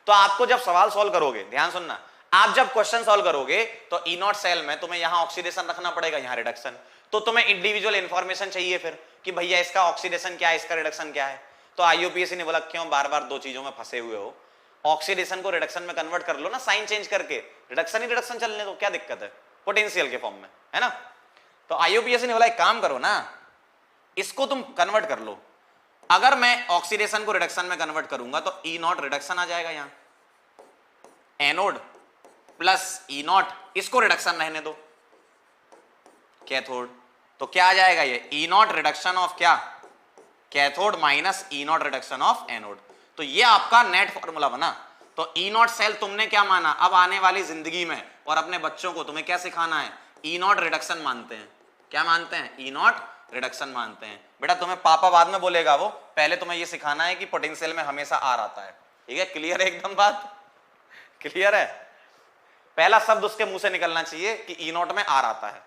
तो आपको जब सवाल सॉल्व करोगे, ध्यान सुनना, आप जब क्वेश्चन सॉल्व करोगे तो ई नॉट सेल में तुम्हें यहां ऑक्सीडेशन रखना पड़ेगा, यहां रिडक्शन। तो तुम्हें इंडिविजुअल इंफॉर्मेशन चाहिए फिर कि भैया इसका ऑक्सीडेशन क्या है, इसका रिडक्शन क्या है। तो आईयूपीएससी ने बोला क्यों बार बार दो चीजों में फंसे हुए हो, ऑक्सीडेशन को रिडक्शन में कन्वर्ट कर लो ना, साइन चेंज करके, रिडक्शन ही रिडक्शन चलने दो, क्या दिक्कत है, पोटेंशियल के फॉर्म में, है ना। तो आईयूपीएससी ने बोला एक काम करो ना, इसको तुम कन्वर्ट कर लो। अगर मैं ऑक्सीडेशन को रिडक्शन में कन्वर्ट करूंगा तो ई नॉट रिडक्शन आ जाएगा, यहां एनोड प्लस ई नॉट, इसको रिडक्शन रहने दो कैथोड, तो क्या आ जाएगा ये ई नॉट रिडक्शन ऑफ क्या, cathode minus E not reduction of anode. तो ये आपका नेट फॉर्मूला बना। तो ई नॉट सेल तुमने क्या माना, अब आने वाली जिंदगी में और अपने बच्चों को तुम्हें क्या सिखाना है, ई नॉट रिडक्शन मानते हैं। क्या मानते हैं? ई नॉट रिडक्शन मानते हैं। बेटा तुम्हें पापा बाद में बोलेगा, वो पहले तुम्हें यह सिखाना है कि पोटेंशियल में हमेशा आर आता है, ठीक है। क्लियर है एकदम बात? क्लियर है? पहला शब्द उसके मुंह से निकलना चाहिए कि ई नॉट में आर आता है।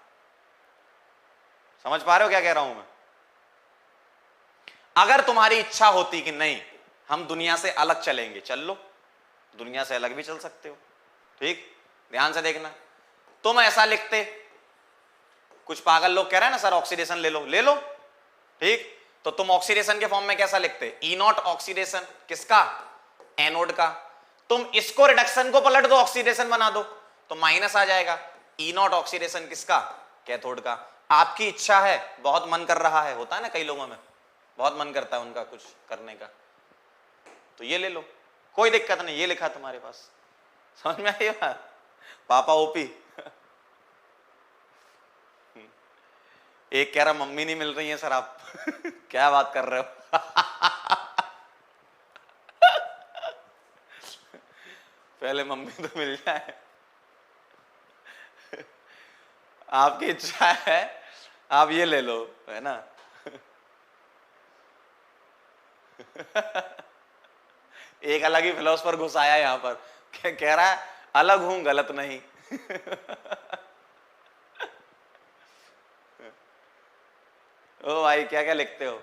समझ पा रहे हो क्या कह रहा हूं मैं? अगर तुम्हारी इच्छा होती कि नहीं हम दुनिया से अलग चलेंगे, चल लो, दुनिया से अलग भी चल सकते हो, ठीक। ध्यान से देखना, तुम ऐसा लिखते, कुछ पागल लोग कह रहे हैं ना सर ऑक्सीडेशन ले लो, ले लो, ठीक। तो तुम ऑक्सीडेशन के फॉर्म में कैसा लिखते, ई नॉट ऑक्सीडेशन, किसका? एनोड का। तुम इसको रिडक्शन को पलट दो, ऑक्सीडेशन बना दो, तो माइनस आ जाएगा। ई नॉट ऑक्सीडेशन किसका? कैथोड का। आपकी इच्छा है, बहुत मन कर रहा है, होता है ना कई लोगों में, बहुत मन करता है उनका कुछ करने का, तो ये ले लो, कोई दिक्कत नहीं, ये लिखा तुम्हारे पास। समझ में आई बात? पापा ओपी। एक कह रहा मम्मी नहीं मिल रही है सर आप। क्या बात कर रहे हो? पहले मम्मी तो मिल जाए। आपकी इच्छा है, आप ये ले लो, है ना। एक अलग ही फिलोसफर घुसाया यहां पर, कह रहा है अलग हूं गलत नहीं। ओ भाई क्या क्या लिखते हो?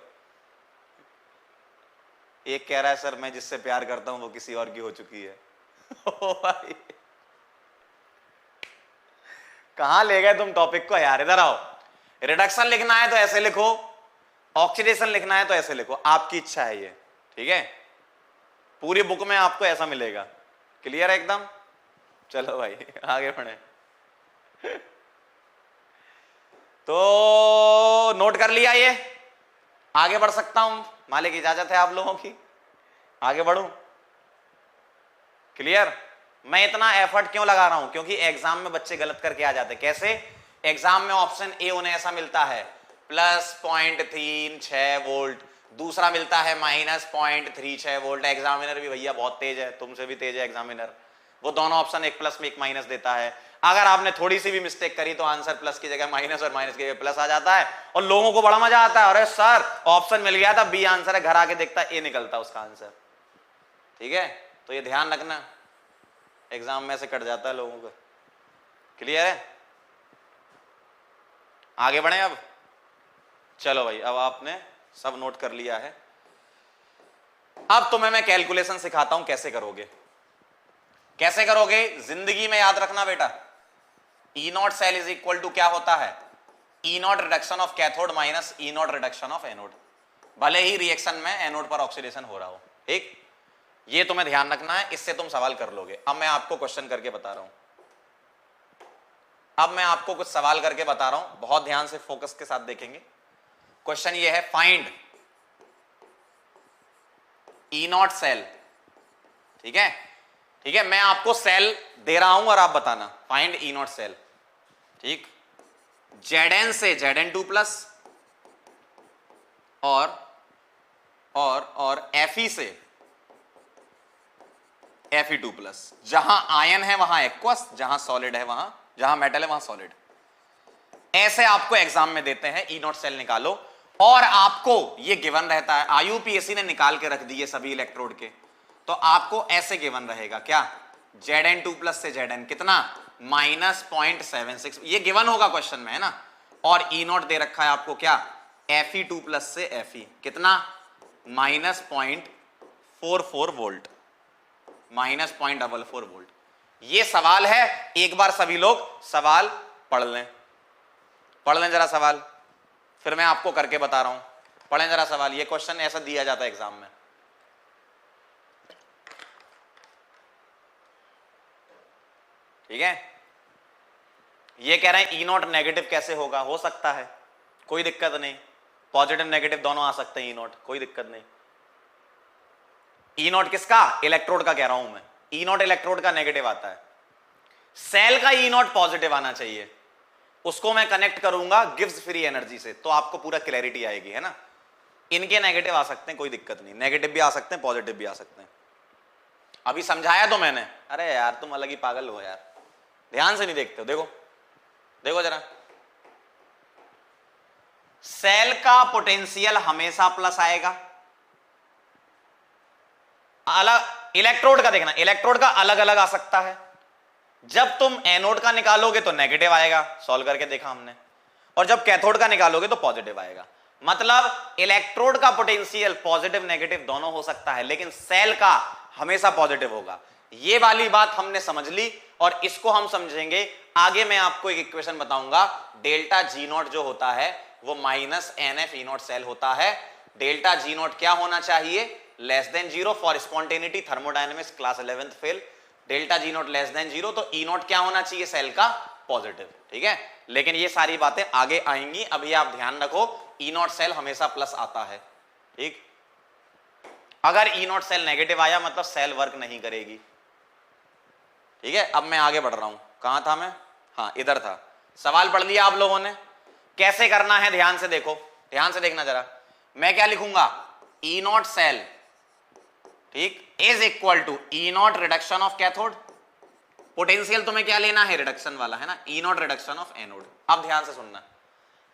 एक कह रहा है सर मैं जिससे प्यार करता हूं वो किसी और की हो चुकी है। ओ भाई कहां ले गए तुम टॉपिक को यार, इधर आओ। रिडक्शन लिखना है तो ऐसे लिखो, ऑक्सीडेशन लिखना है तो ऐसे लिखो, आपकी इच्छा है ये, ठीक है। पूरी बुक में आपको ऐसा मिलेगा। क्लियर है एकदम? चलो भाई आगे बढ़े। तो नोट कर लिया, ये आगे बढ़ सकता हूं, मालिक इजाजत है आप लोगों की, आगे बढ़ूं? क्लियर? मैं इतना एफर्ट क्यों लगा रहा हूं, क्योंकि एग्जाम में बच्चे गलत करके आ जाते। कैसे? एग्जाम में ऑप्शन ए उन्हें ऐसा मिलता है +0.36 वोल्ट, दूसरा मिलता है -0.36 वोल्ट। एग्जामिनर भी भैया बहुत तेज है, तुमसे भी तेज है एग्जामिनर, वो दोनों ऑप्शन एक प्लस में एक माइनस देता है। अगर आपने थोड़ी सी भी मिस्टेक करी तो आंसर प्लस की जगह माइनस और माइनस की जगह प्लस आ जाता है, और लोगों को बड़ा मजा आता है, अरे सर ऑप्शन मिल गया था बी आंसर है, घर आके देखता ए निकलता उसका आंसर, ठीक है। तो ये ध्यान रखना, एग्जाम में से कट जाता है लोगों का। क्लियर है? आगे बढ़े अब। चलो भाई, अब आपने सब नोट कर लिया है। अब तुम्हें मैं कैलकुलेशन सिखाता हूं, कैसे करोगे। कैसे करोगे जिंदगी में याद रखना बेटा, E not cell is equal to क्या होता है, E not reduction of cathode minus E not reduction of anode, भले ही रिएक्शन में एनोड पर ऑक्सीडेशन हो रहा हो। ठीक, ये तुम्हें ध्यान रखना है, इससे तुम सवाल कर लोगे। अब मैं आपको क्वेश्चन करके बता रहा हूं, अब मैं आपको कुछ सवाल करके बता रहा हूं, बहुत ध्यान से फोकस के साथ देखेंगे। क्वेश्चन ये है, फाइंड ई नॉट सेल। ठीक है, ठीक है, मैं आपको सेल दे रहा हूं और आप बताना फाइंड ई नॉट सेल। ठीक, Zn से Zn2 प्लस और Fe से Fe2 प्लस। जहां आयन है वहां एक्वस, जहां सॉलिड है वहां, जहां मेटल है वहां सॉलिड। ऐसे आपको एग्जाम में देते हैं, ई नॉट सेल निकालो, और आपको ये गिवन रहता है, आईयूपीएससी ने निकाल के रख दिए सभी इलेक्ट्रोड के, तो आपको ऐसे गिवन रहेगा क्या, Zn2 प्लस से Zn कितना, -0.76, ये गिवन होगा क्वेश्चन में, है ना। और ई नॉट दे रखा है आपको क्या, Fe2 प्लस से Fe कितना, -0.44 वोल्ट, -0.44 वोल्ट। ये सवाल है, एक बार सभी लोग सवाल पढ़ लें, पढ़ लें जरा सवाल, फिर मैं आपको करके बता रहा हूं। पढ़ें जरा सवाल, ये क्वेश्चन ऐसा दिया जाता है एग्जाम में। ठीक है, ये कह रहे हैं ई नॉट नेगेटिव कैसे होगा, हो सकता है, कोई दिक्कत नहीं, पॉजिटिव नेगेटिव दोनों आ सकते हैं ई नॉट, कोई दिक्कत नहीं। ई नॉट किसका, इलेक्ट्रोड का कह रहा हूं मैं, ई नॉट इलेक्ट्रोड का नेगेटिव आता है, सेल का ई नॉट पॉजिटिव आना चाहिए, उसको मैं कनेक्ट करूंगा गिब्स फ्री एनर्जी से, तो आपको पूरा क्लैरिटी आएगी, है ना। इनके नेगेटिव आ सकते हैं, कोई दिक्कत नहीं, नेगेटिव भी आ सकते हैं, पॉजिटिव भी आ सकते हैं। अभी समझाया तो मैंने, अरे यार तुम अलग ही पागल हो यार, ध्यान से नहीं देखते हो। देखो देखो जरा, सेल का पोटेंशियल हमेशा प्लस आएगा, अलग इलेक्ट्रोड का देखना, इलेक्ट्रोड का अलग अलग आ सकता है। जब तुम एनोड का निकालोगे तो नेगेटिव आएगा, सॉल्व करके देखा हमने, और जब कैथोड का निकालोगे तो पॉजिटिव आएगा। मतलब इलेक्ट्रोड का पोटेंशियल पॉजिटिव नेगेटिव दोनों हो सकता है, लेकिन सेल का हमेशा पॉजिटिव होगा। ये वाली बात हमने समझ ली, और इसको हम समझेंगे आगे। मैं आपको एक इक्वेशन बताऊंगा, डेल्टा जी नॉट जो होता है वो -NF ई नॉट सेल होता है। डेल्टा जी नॉट क्या होना चाहिए, less than 0 for spontaneity, thermodynamics class 11th fail. Delta G not less than 0, तो ई नॉट क्या होना चाहिए, सेल का पॉजिटिव। ठीक है, लेकिन ये सारी बातें आगे आएंगी, अभी आप ध्यान रखो, ई नॉट सेल हमेशा प्लस आता है। ठीक, अगर ई नॉट सेल नेगेटिव आया मतलब सेल वर्क नहीं करेगी। ठीक है, अब मैं आगे बढ़ रहा हूं, कहां था मैं, हाँ इधर था। सवाल पढ़ लिया आप लोगों ने, कैसे करना है ध्यान से देखो, ध्यान से देखना जरा। मैं क्या लिखूंगा, ई नॉट सेल, ठीक, is equal to E not reduction of cathode. Potential तुम्हें क्या लेना है, रिडक्शन वाला, है ना, E not reduction of anode. अब ध्यान से सुनना,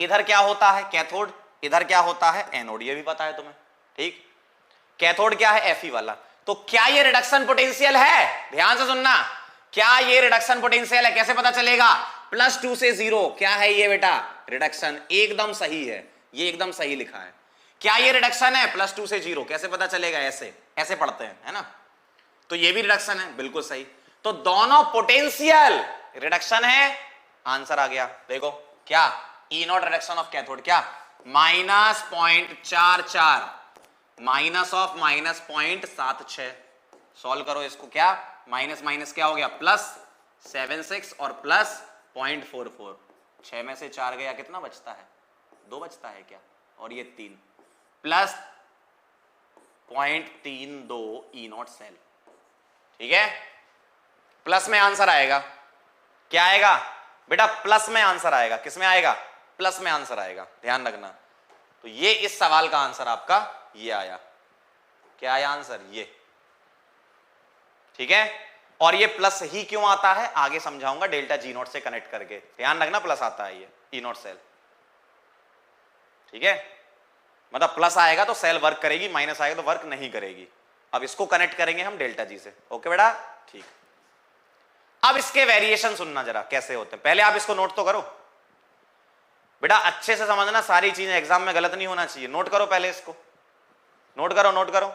इधर क्या होता है कैथोड, इधर क्या होता है एनोड, ये भी पता है तुम्हें। ठीक, कैथोड क्या है, Fe वाला, तो क्या ये रिडक्शन पोटेंशियल है, ध्यान से सुनना, क्या ये रिडक्शन पोटेंशियल है, कैसे पता चलेगा, +2 से 0, क्या है ये बेटा, रिडक्शन, एकदम सही है, ये एकदम सही लिखा है। क्या ये रिडक्शन है, +2 से 0, कैसे पता चलेगा, ऐसे ऐसे पढ़ते हैं, है ना, तो ये भी रिडक्शन है, बिल्कुल सही। तो दोनों पोटेंशियल रिडक्शन है, आंसर आ गया। देखो क्या, ई नॉट रिडक्शन ऑफ कैथोड क्या, -0.44 माइनस ऑफ -0.76। सॉल्व करो इसको, क्या माइनस माइनस क्या हो गया, +76 और +0.44, 6 में से 4 गया, कितना बचता है, 2 बचता है क्या, और ये 3, +0.32 ई नॉट सेल। ठीक है, प्लस में आंसर आएगा, क्या आएगा बेटा, प्लस में आंसर आएगा, किसमें आएगा, प्लस में आंसर आएगा, ध्यान रखना। तो ये इस सवाल का आंसर आपका ये आया, क्या आया आंसर, ये। ठीक है, और ये प्लस ही क्यों आता है आगे समझाऊंगा, डेल्टा जी नॉट से कनेक्ट करके, ध्यान रखना, प्लस आता है ये ई नॉट सेल। ठीक है, मतलब प्लस आएगा तो सेल वर्क करेगी, माइनस आएगा तो वर्क नहीं करेगी। अब इसको कनेक्ट करेंगे हम डेल्टा जी से। ओके बेटा, ठीक। अब इसके वेरिएशन सुनना जरा कैसे होते हैं, पहले आप इसको नोट तो करो बेटा, अच्छे से समझना, सारी चीजें एग्जाम में गलत नहीं होना चाहिए। नोट करो पहले इसको, नोट करो नोट करो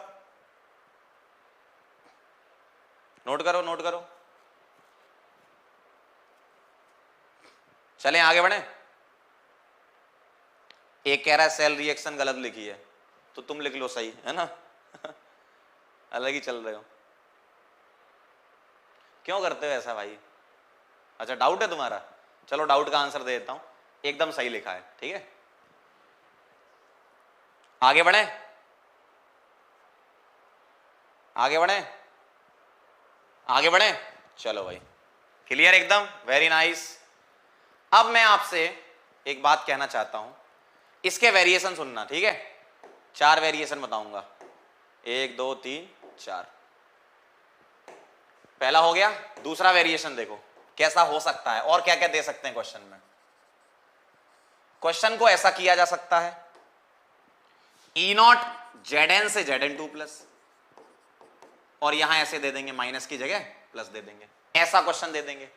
नोट करो नोट करो। चलें आगे बढ़े। एक कह रहा है सेल रिएक्शन गलत लिखी है, तो तुम लिख लो सही, है ना। अलग ही चल रहे हो, क्यों करते हो ऐसा भाई? अच्छा डाउट है तुम्हारा, चलो डाउट का आंसर दे देता हूं, एकदम सही लिखा है, ठीक है। आगे बढ़े आगे बढ़े आगे बढ़े, चलो भाई, क्लियर एकदम, वेरी नाइस। अब मैं आपसे एक बात कहना चाहता हूं, इसके वेरिएशन सुनना, ठीक है। 4 वेरिएशन बताऊंगा, 1 2 3 4। पहला हो गया, दूसरा वेरिएशन देखो कैसा हो सकता है और क्या क्या दे सकते हैं क्वेश्चन में। क्वेश्चन को ऐसा किया जा सकता है, E0 Zn से Zn2 प्लस, और यहां ऐसे दे देंगे, माइनस की जगह प्लस दे देंगे, ऐसा क्वेश्चन दे देंगे।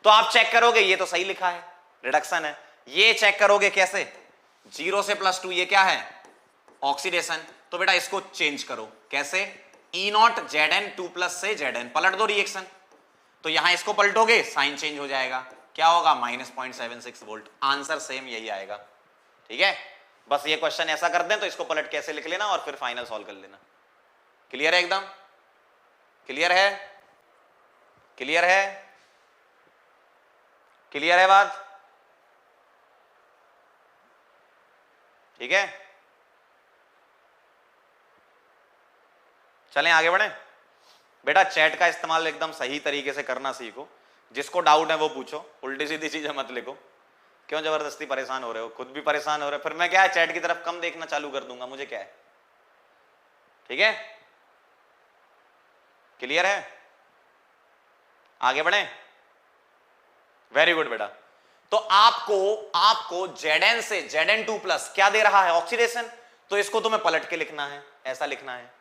तो आप चेक करोगे ये तो सही लिखा है, रिडक्शन है। ये चेक करोगे कैसे, 0 से +2 ये क्या है, ऑक्सीडेशन। तो बेटा इसको चेंज करो, कैसे, E0 Zn2 प्लस से Zn, पलट दो रिएक्शन। तो यहां इसको पलटोगे, साइन चेंज हो जाएगा, क्या होगा, -0.76 वोल्ट। आंसर सेम यही आएगा, ठीक है। बस ये क्वेश्चन ऐसा कर दें तो इसको पलट कैसे लिख लेना और फिर फाइनल सॉल्व कर लेना। क्लियर है एकदम, क्लियर है, क्लियर है, क्लियर है बात, ठीक है। चलें आगे बढ़े बेटा। चैट का इस्तेमाल एकदम सही तरीके से करना सीखो, जिसको डाउट है वो पूछो, उल्टी सीधी चीजें मत लिखो। क्यों जबरदस्ती परेशान हो रहे हो, खुद भी परेशान हो रहे हो, फिर मैं क्या है चैट की तरफ कम देखना चालू कर दूंगा, मुझे क्या है, ठीक है। क्लियर है, आगे बढ़े, वेरी गुड बेटा। तो आपको Zn से Zn2 प्लस क्या दे रहा है, ऑक्सीडेशन। तो इसको तुम्हें पलट के लिखना है, ऐसा लिखना है,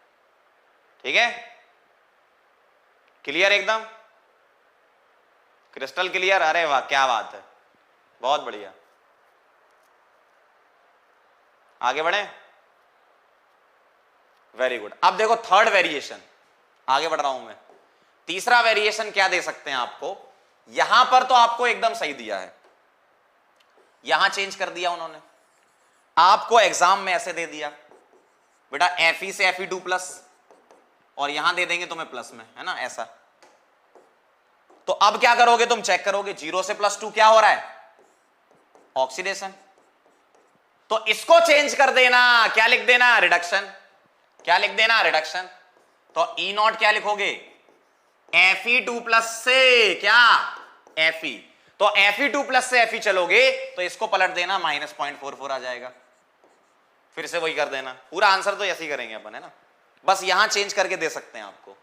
ठीक है। क्लियर एकदम, क्रिस्टल क्लियर, अरे वाह क्या बात है, बहुत बढ़िया। आगे बढ़े, वेरी गुड। अब देखो थर्ड वेरिएशन, आगे बढ़ रहा हूं मैं। तीसरा वेरिएशन क्या दे सकते हैं आपको, यहां पर तो आपको एकदम सही दिया है, यहां चेंज कर दिया उन्होंने, आपको एग्जाम में ऐसे दे दिया बेटा, Fe से Fe2 प्लस, और यहां दे देंगे तुम्हें प्लस में, है ना, ऐसा। तो अब क्या करोगे, तुम चेक करोगे 0 से +2 क्या हो रहा है, ऑक्सीडेशन। तो इसको चेंज कर देना, क्या लिख देना, रिडक्शन। क्या लिख देना, रिडक्शन। तो E0 क्या लिखोगे, Fe2 प्लस से क्या, Fe। तो Fe2 प्लस से Fe चलोगे तो इसको पलट देना, -0.44 आ जाएगा। फिर से वही कर देना, पूरा आंसर तो ऐसे ही करेंगे अपन, है ना। बस यहां चेंज करके दे सकते हैं आपको,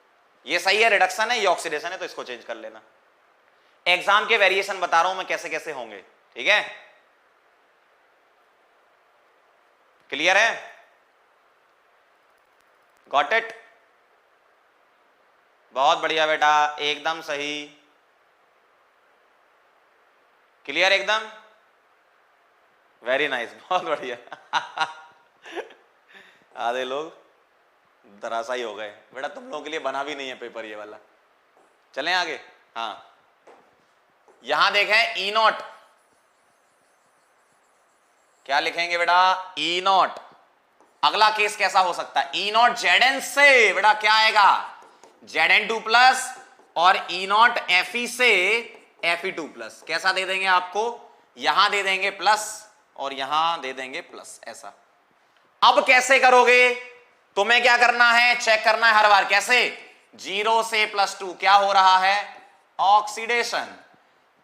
ये सही है, रिडक्शन है, ये ऑक्सीडेशन है, तो इसको चेंज कर लेना। एग्जाम के वेरिएशन बता रहा हूं मैं कैसे कैसे होंगे, ठीक है। क्लियर है, गॉट इट, बहुत बढ़िया बेटा, एकदम सही, क्लियर एकदम, वेरी नाइस, बहुत बढ़िया। आधे लोग धराशायी हो गए बेटा, तुम लोगों के लिए बना भी नहीं है पेपर ये वाला। चलें आगे, हाँ यहां देखें E0, क्या लिखेंगे बेटा, E0। अगला केस कैसा हो सकता है, E0 Zn से बेटा क्या आएगा, Zn2 प्लस, और E0 Fe से Fe2 प्लस। कैसा दे देंगे आपको, यहां दे देंगे प्लस और यहां दे देंगे प्लस, ऐसा। अब कैसे करोगे, तुम्हें क्या करना है, चेक करना है हर बार, कैसे, 0 से +2 क्या हो रहा है, ऑक्सीडेशन।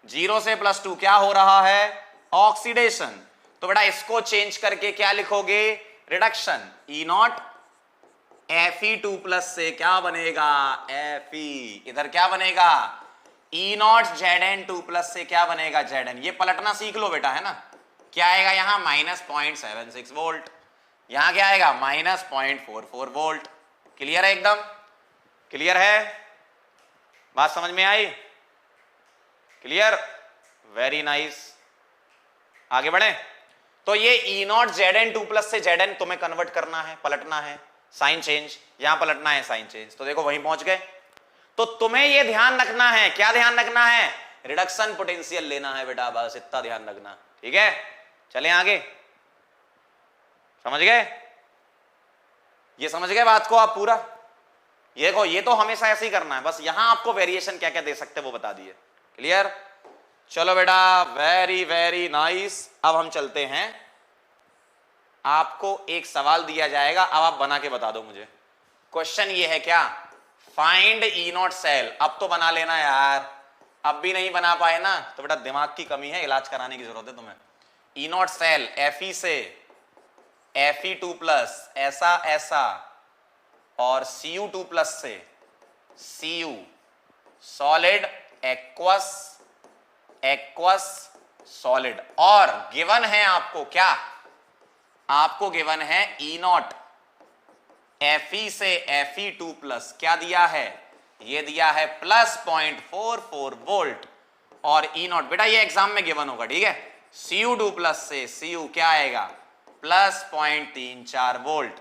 0 से +2 क्या हो रहा है, ऑक्सीडेशन। तो बेटा इसको चेंज करके क्या लिखोगे, रिडक्शन। E0 Fe2 प्लस से क्या बनेगा, Fe। इधर क्या बनेगा, E0 Zn2 प्लस से क्या बनेगा, Zn। ये पलटना सीख लो बेटा, है ना। क्या आएगा यहां, -0.76 वोल्ट, यहां क्या आएगा, -0.44 वोल्ट। क्लियर है? एकदम क्लियर है? बात समझ में आई? Clear, very nice. आगे बढ़े। तो ये E0 Zn2 प्लस से Zn तुम्हें कन्वर्ट करना है, पलटना है, साइन चेंज, यहां पलटना है साइन चेंज। तो देखो वहीं पहुंच गए। तो तुम्हें ये ध्यान रखना है, क्या ध्यान रखना है? रिडक्शन पोटेंशियल लेना है बेटा, बस इतना ध्यान रखना। ठीक है, चलें आगे। समझ गए? ये समझ गए बात को आप पूरा? ये देखो, ये तो हमेशा ऐसे ही करना है, बस यहां आपको वेरिएशन क्या क्या दे सकते हैं वो बता दिए। क्लियर? चलो बेटा, वेरी वेरी नाइस। अब हम चलते हैं, आपको एक सवाल दिया जाएगा, अब आप बना के बता दो मुझे। क्वेश्चन ये है क्या? Find E0 cell. अब तो बना लेना यार, अब भी नहीं बना पाए ना तो बेटा दिमाग की कमी है, इलाज कराने की जरूरत है तुम्हें। E0 सेल Fe से Fe2 प्लस ऐसा ऐसा और Cu2 प्लस से Cu, solid aqueous aqueous solid. और गिवन है आपको क्या? आपको गिवन है E0 Fe से Fe2 प्लस क्या दिया है? ये दिया है प्लस 0.44 वोल्ट। और E0 बेटा ये एग्जाम में गिवन होगा, ठीक है? Cu2 प्लस से Cu क्या आएगा? Plus 0.34 volt.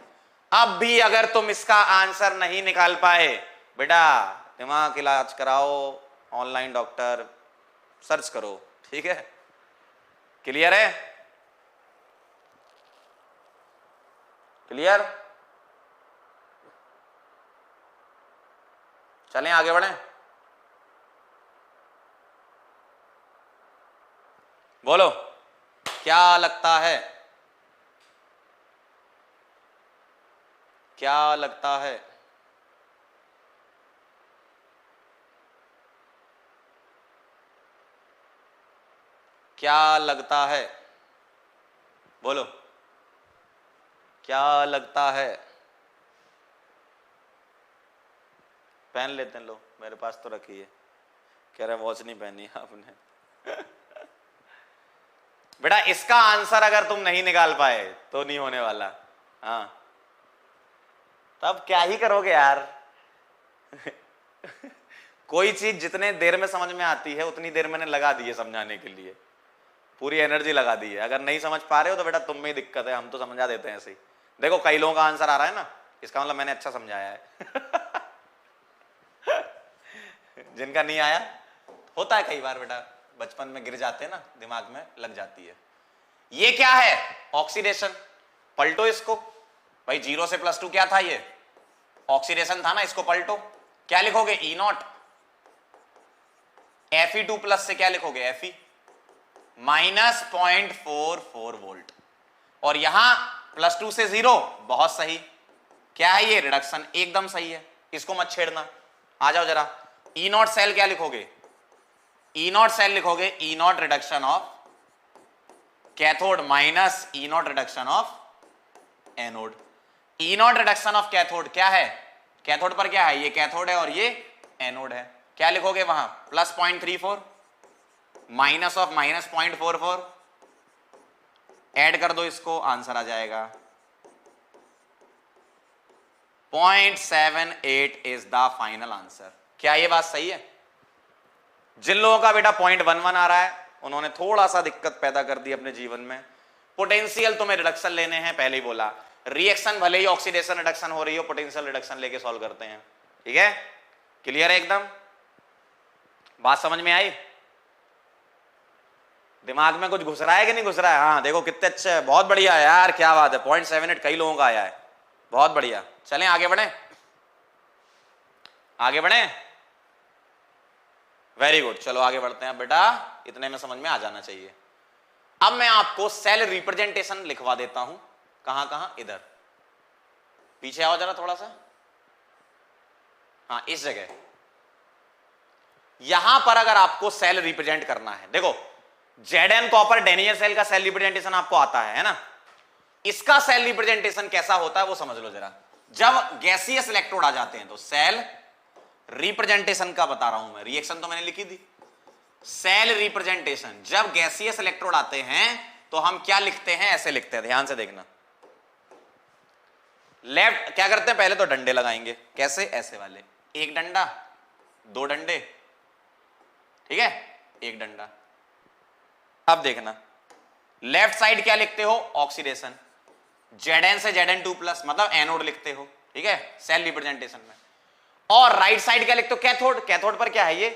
अब भी अगर तुम इसका आंसर नहीं निकाल पाए बेटा, दिमाग इलाज कराओ, ऑनलाइन डॉक्टर सर्च करो। ठीक है, क्लियर है? क्लियर? चलें आगे बढ़ें। बोलो क्या लगता है? क्या लगता है? क्या लगता है? बोलो क्या लगता है? पहन लेते हैं, लो मेरे पास तो रखी है। कह रहे वॉच नहीं पहनी आपने। बेटा इसका आंसर अगर तुम नहीं निकाल पाए तो नहीं होने वाला। हाँ, तब क्या ही करोगे यार। कोई चीज जितने देर में समझ में आती है उतनी देर मैंने लगा दी है समझाने के लिए, पूरी एनर्जी लगा दी है। अगर नहीं समझ पा रहे हो तो बेटा तुम में ही दिक्कत है, हम तो समझा देते हैं ऐसे ही। देखो कई लोगों का आंसर आ रहा है ना, इसका मतलब मैंने अच्छा समझाया है। जिनका नहीं आया, होता है कई बार बेटा, बचपन में गिर जाते हैं ना, दिमाग में लग जाती है। ये क्या है? ऑक्सीडेशन। पलटो इसको भाई, 0 से +2 क्या था? ये ऑक्सीडेशन था ना, इसको पलटो। क्या लिखोगे? E0 Fe2 प्लस से क्या लिखोगे? Fe minus 0.44 volt. और यहां +2 से 0, बहुत सही। क्या है ये? रिडक्शन, एकदम सही है, इसको मत छेड़ना। आ जाओ जरा, E0 सेल क्या लिखोगे? E0 सेल लिखोगे E0 reduction of cathode minus E0 reduction of anode. E0 reduction of cathode क्या है? कैथोड पर क्या है? ये कैथोड है और ये एनोड है। क्या लिखोगे वहां? Plus 0.34 minus of minus 0.44, add कर दो इसको, आंसर आ जाएगा 0.78 इज द फाइनल आंसर। क्या ये बात सही है? जिन लोगों का बेटा 0.11 आ रहा है उन्होंने थोड़ा सा दिक्कत पैदा कर दी अपने जीवन में। पोटेंशियल तुम्हें रिडक्शन लेने हैं, पहले ही बोला। रिएक्शन भले ही ऑक्सीडेशन रिडक्शन हो रही हो, पोटेंशियल रिडक्शन लेके सॉल्व करते हैं। ठीक है, क्लियर है एकदम? बात समझ में आई? दिमाग में कुछ घुस रहा है कि नहीं घुस रहा है? हाँ देखो कितने अच्छे है, बहुत बढ़िया है यार, क्या बात है। 0.78 कई लोगों का आया है, बहुत बढ़िया। चलें आगे बढ़े, आगे बढ़े। वेरी गुड, चलो आगे बढ़ते हैं बेटा, इतने में समझ में आ जाना चाहिए। अब मैं आपको सेल रिप्रेजेंटेशन लिखवा देता हूं। कहां कहां? इधर पीछे आओ जरा थोड़ा सा। हाँ इस जगह, यहां पर अगर आपको सेल रिप्रेजेंट करना है, देखो Zn कॉपर डेनियर सेल का सेल रिप्रेजेंटेशन आपको आता है ना। इसका सेल रिप्रेजेंटेशन कैसा होता है वो समझ लो जरा। जब गैसियस इलेक्ट्रोड आ जाते हैं तो सेल रिप्रेजेंटेशन का बता रहा हूं मैं, रिएक्शन तो मैंने लिखी थी। सेल रिप्रेजेंटेशन, जब गैसियस इलेक्ट्रोड आते हैं तो हम क्या लिखते हैं? ऐसे लिखते हैं, ध्यान से देखना। लेफ्ट क्या करते हैं, पहले तो डंडे लगाएंगे, कैसे, ऐसे वाले, एक डंडा, दो डंडे, ठीक है, एक डंडा। अब देखना लेफ्ट साइड क्या लिखते हो, ऑक्सीडेशन, Zn से Zn2+ मतलब एनोड लिखते हो, ठीक है, सेल रिप्रेजेंटेशन में। और राइट साइड क्या लिखते हो, कैथोड, कैथोड पर क्या है ये,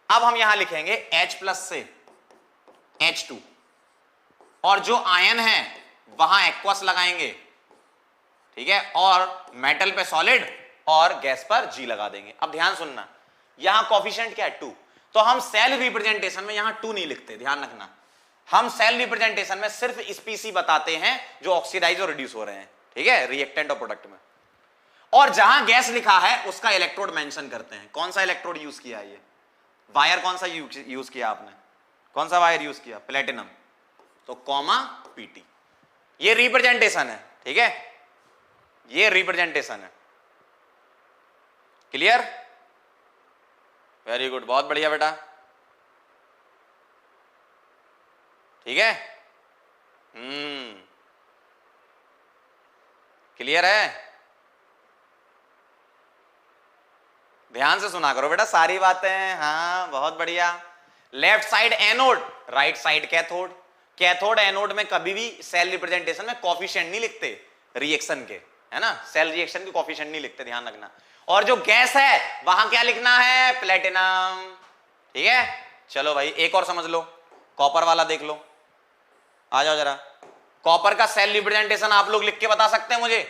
अब हम यहां लिखेंगे H+ से H2, और जो आयन है वहां एक्वस लगाएंगे, ठीक है, और मेटल पे सॉलिड और गैस पर G लगा देंगे। अब ध्यान सुनना, यहां कॉफिशिएंट क्या है, 2, तो हम सेल रिप्रेजेंटेशन में यहां 2 नहीं लिखते, ध्यान रखना, हम सेल रिप्रेजेंटेशन में सिर्फ स्पीसी बताते हैं जो ऑक्सीडाइज और रिड्यूस हो रहे हैं, ठीक है, रिएक्टेंट और प्रोडक्ट में। और जहां गैस लिखा है उसका इलेक्ट्रोड मेंशन करते हैं, कौन सा इलेक्ट्रोड यूज किया है, ये वायर कौन सा यूज किया आपने, कौन सा वायर यूज किया, प्लेटिनम, तो कॉमा पीटी, ये रिप्रेजेंटेशन है, ठीक है, ये रिप्रेजेंटेशन है। क्लियर, वेरी गुड, बहुत बढ़िया बेटा, ठीक है, क्लियर है, ध्यान से सुना करो बेटा सारी बातें, हाँ बहुत बढ़िया। Left side anode, right side cathode, cathode anode में कभी भी सेल रिप्रेजेंटेशन में कॉफिशिएंट नहीं लिखते रिएक्शन के, है ना, सेल रिएक्शन के कॉफिशिएंट नहीं लिखते, ध्यान रखना। और जो गैस है वहां क्या लिखना है, प्लेटिनम, ठीक है। चलो भाई एक और समझ लो, कॉपर वाला देख लो, आ जाओ जरा, कॉपर का सेल रिप्रेजेंटेशन आप लोग लिख के बता सकते हैं मुझे,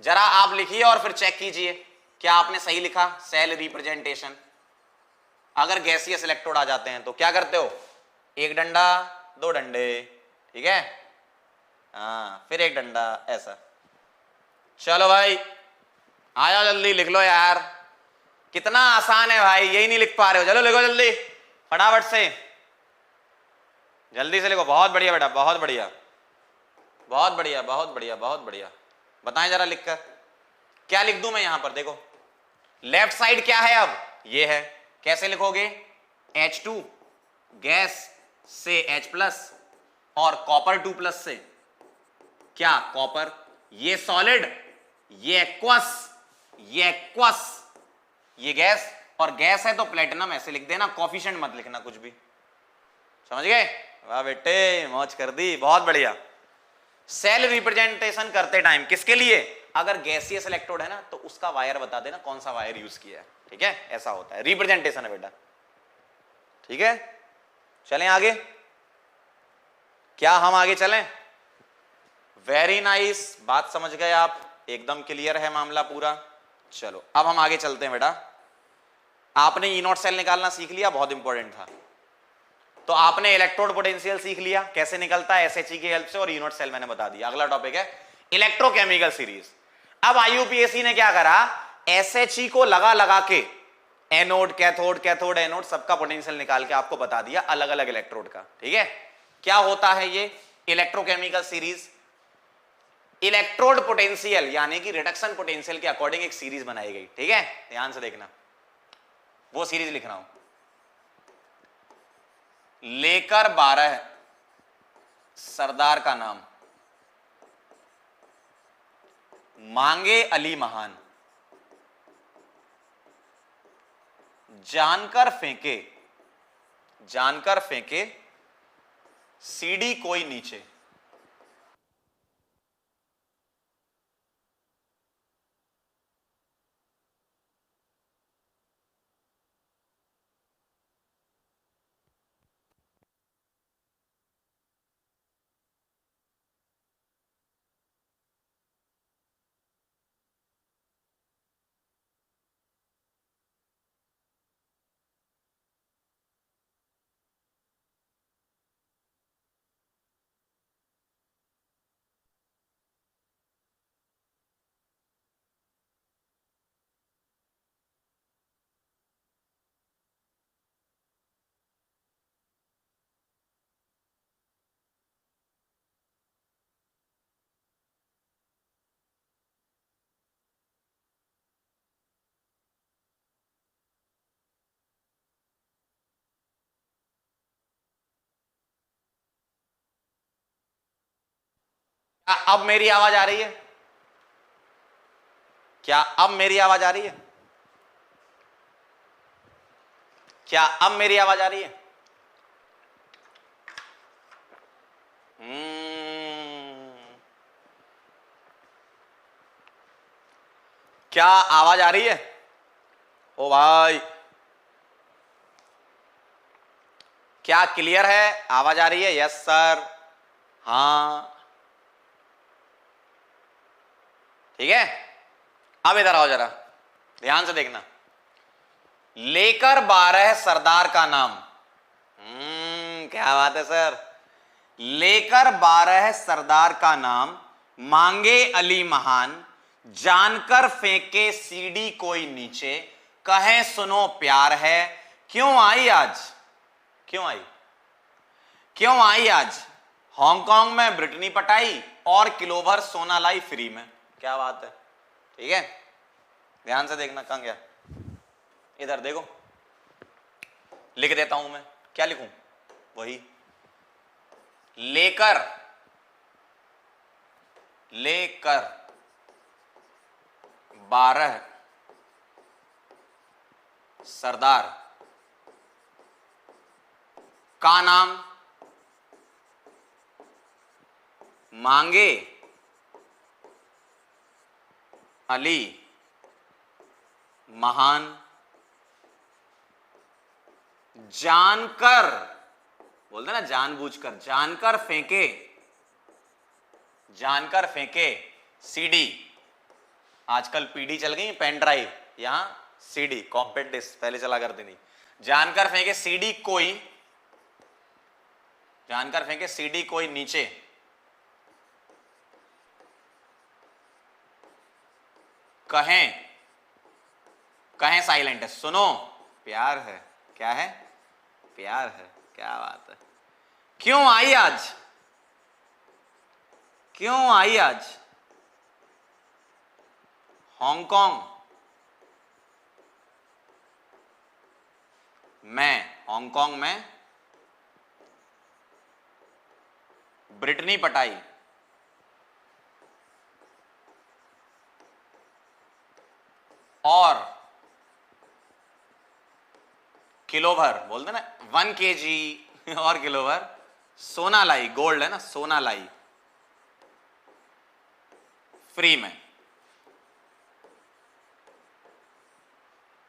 जरा आप लिखिए और फिर चेक कीजिए क्या आपने सही लिखा, सेल रिप्रेजेंटेशन। अगर गैसियस इलेक्ट्रोड आ जाते हैं तो क्या करते हो, एक डंडा, दो डंडे, ठीक है, हाँ, फिर एक डंडा, ऐसा। चलो भाई आ जाओ जल्दी लिख लो यार, कितना आसान है भाई, यही नहीं लिख पा रहे हो, चलो लिखो जल्दी फटाफट से, जल्दी से लिखो, बहुत बढ़िया बेटा, बहुत बढ़िया, बहुत बढ़िया, बहुत बढ़िया, बहुत बढ़िया। बताएं जरा लिखकर, क्या लिख दूं मैं यहां पर, देखो लेफ्ट साइड क्या है, अब ये है, कैसे लिखोगे, H2 गैस से H+ और कॉपर 2+ से क्या, कॉपर, ये सॉलिड, ये एक्वस, ये एक्वस, ये गैस, और गैस है तो प्लेटिनम ऐसे लिख देना, कॉफिशिएंट मत लिखना कुछ भी, समझ गए, वाह बेटे मौज कर दी, बहुत बढ़िया। सेल रिप्रेजेंटेशन करते टाइम किसके लिए, अगर गैसियस इलेक्ट्रोड है ना तो उसका वायर बता देना कौन सा वायर यूज किया है, ठीक है, ऐसा होता है, रिप्रेजेंटेशन है बेटा, ठीक है। चलें आगे, क्या हम आगे चलें, वेरी नाइस, बात समझ गए आप, एकदम क्लियर है मामला पूरा। चलो अब हम आगे चलते हैं बेटा, आपने ई नॉट सेल निकालना सीख लिया, बहुत इंपॉर्टेंट था, तो आपने इलेक्ट्रोड पोटेंशियल सीख लिया कैसे निकलता है एसएचई की हेल्प से, और ई नॉट सेल मैंने बता दिया। अगला टॉपिक है इलेक्ट्रोकेमिकल सीरीज। अब आईयूपीएससी ने क्या करा, एसएचई को लगा लगा के एनोड कैथोड, कैथोड एनोड सबका पोटेंशियल निकाल के आपको बता दिया अलग अलग इलेक्ट्रोड का, ठीक है। क्या होता है ये इलेक्ट्रोकेमिकल सीरीज, इलेक्ट्रोड पोटेंशियल यानी कि रिडक्शन पोटेंशियल के अकॉर्डिंग एक सीरीज बनाई गई, ठीक है, ध्यान से देखना, वो सीरीज लिख रहा हूं, लेकर 12 सरदार का नाम, मांगे अली महान, जानकर फेंके, जानकर फेंके सीडी कोई नीचे, अब मेरी आवाज आ रही है, क्या अब मेरी आवाज आ रही है? क्या अब मेरी आवाज आ रही है? क्या आवाज आ रही है? ओ भाई, क्या क्लियर है? आवाज आ रही है? यस सर, हाँ ठीक है। अब इधर आओ जरा, ध्यान से देखना। लेकर 12 सरदार का नाम। क्या बात है सर। लेकर 12 सरदार का नाम, मांगे अली महान, जानकर फेंके सीडी कोई नीचे, कहे सुनो प्यार है, क्यों आई आज? क्यों आई? क्यों आई आज? हांगकांग में ब्रिटनी पटाई और किलो भर सोना लाई फ्री में। क्या बात है, ठीक है। ध्यान से देखना, कहां गया? इधर देखो, लिख देता हूं मैं। क्या लिखूं? वही लेकर 12 सरदार का नाम, मांगे अली महान, जानकर, बोलते ना जानबूझकर, जानकर फेंके सीडी। आजकल पीडी चल गई, पेन ड्राइव, यहां सीडी कॉम्पैक्ट डिस्क पहले चला करती थी। जानकर फेंके सीडी कोई, जानकर फेंके सीडी कोई नीचे, कहें साइलेंट है, सुनो प्यार है। क्या है? प्यार है। क्या बात है। क्यों आई आज? क्यों आई आज? हांगकांग में ब्रिटनी पटाई और किलो भर, बोलते ना 1 kg और किलो भर सोना लाई, गोल्ड है ना, सोना लाई फ्री में।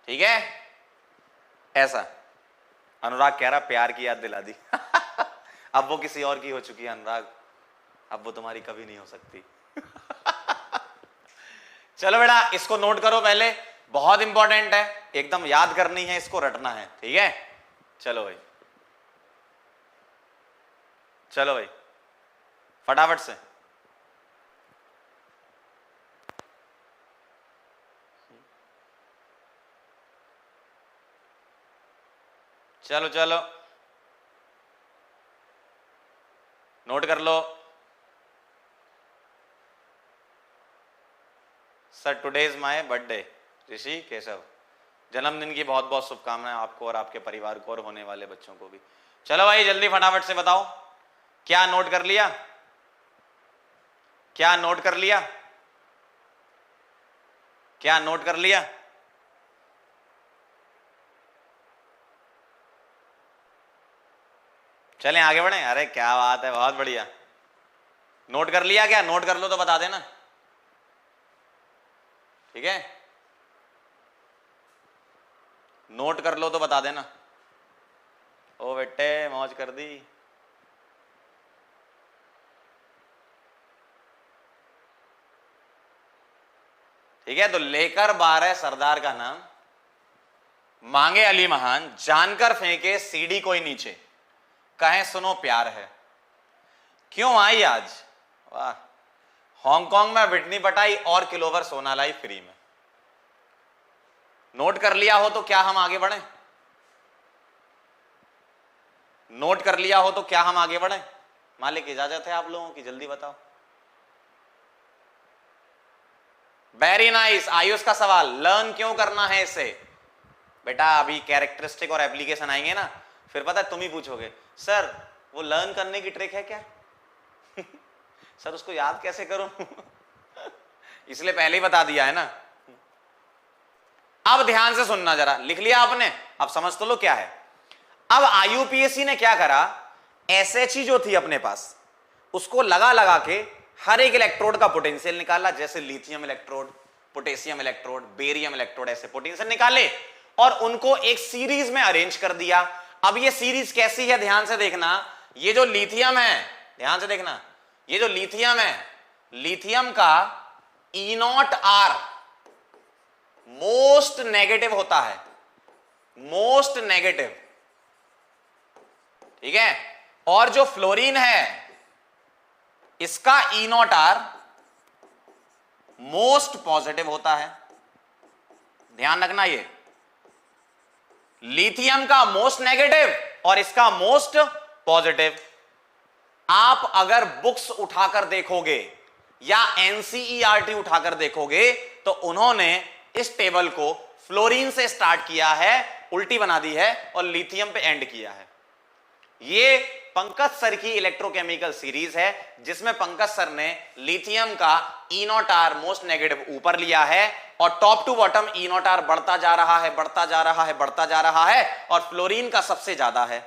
ठीक है, ऐसा। अनुराग कह रहा प्यार की याद दिला दी। अब वो किसी और की हो चुकी है अनुराग, अब वो तुम्हारी कभी नहीं हो सकती। चलो बेटा, इसको नोट करो पहले, बहुत इंपॉर्टेंट है, एकदम याद करनी है, इसको रटना है। ठीक है, चलो भाई, चलो भाई फटाफट से। चलो चलो नोट कर लो। Sir today is my birthday. Rishi Keshav, जन्मदिन की बहुत बहुत शुभकामनाएं आपको और आपके परिवार को और होने वाले बच्चों को भी। चलो भाई जल्दी फटाफट से बताओ, क्या नोट कर लिया? क्या नोट कर लिया? क्या नोट कर लिया? चलें आगे बढ़े। अरे क्या बात है, बहुत बढ़िया। नोट कर लिया? क्या नोट कर लो तो बता देना, ठीक है। नोट कर लो तो बता देना। ओ बेटे मौज कर दी। ठीक है, तो लेकर 12 सरदार का नाम, मांगे अली महान, जानकर फेंके सीडी कोई नीचे, कहें सुनो प्यार है, क्यों आई आज? वाह। हांगकांग में ब्रिटनी पटाई और किलो भर सोना लाई फ्री में। नोट कर लिया हो तो क्या हम आगे बढ़े? नोट कर लिया हो तो क्या हम आगे बढ़े? मालिक इजाजत है आप लोगों की, जल्दी बताओ। Very nice. आयुष का सवाल, लर्न क्यों करना है इसे? बेटा अभी कैरेक्टरिस्टिक और एप्लीकेशन आएंगे ना, फिर पता है तुम ही पूछोगे सर वो लर्न करने की ट्रिक है क्या? सर उसको याद कैसे करूं? इसलिए पहले ही बता दिया है ना। अब ध्यान से सुनना जरा, लिख लिया आपने, अब समझ तो लो क्या है। अब आईयूपीएसी ने क्या करा, एसएचई जो थी अपने पास उसको लगा लगा के हर एक इलेक्ट्रोड का पोटेंशियल निकाला, जैसे lithium electrode, potassium electrode, barium electrode, ऐसे पोटेंशियल निकाले और उनको एक सीरीज में अरेंज कर दिया। अब ये सीरीज कैसी है ध्यान से देखना, ये जो लिथियम है, ध्यान से देखना, ये जो लिथियम है, लिथियम का E0R मोस्ट नेगेटिव होता है, मोस्ट नेगेटिव, ठीक है। और जो फ्लोरीन है इसका E0R मोस्ट पॉजिटिव होता है। ध्यान रखना, ये लिथियम का मोस्ट नेगेटिव और इसका मोस्ट पॉजिटिव। आप अगर बुक्स उठाकर देखोगे या एनसीईआरटी उठाकर देखोगे तो उन्होंने इस टेबल को फ्लोरीन से स्टार्ट किया है, उल्टी बना दी है और लिथियम पे एंड किया है। ये पंकज सर की इलेक्ट्रोकेमिकल सीरीज है जिसमें पंकज सर ने लिथियम का E0R मोस्ट नेगेटिव ऊपर लिया है और टॉप टू बॉटम E0R बढ़ता जा रहा है, बढ़ता जा रहा है, बढ़ता जा रहा है और फ्लोरीन का सबसे ज्यादा है।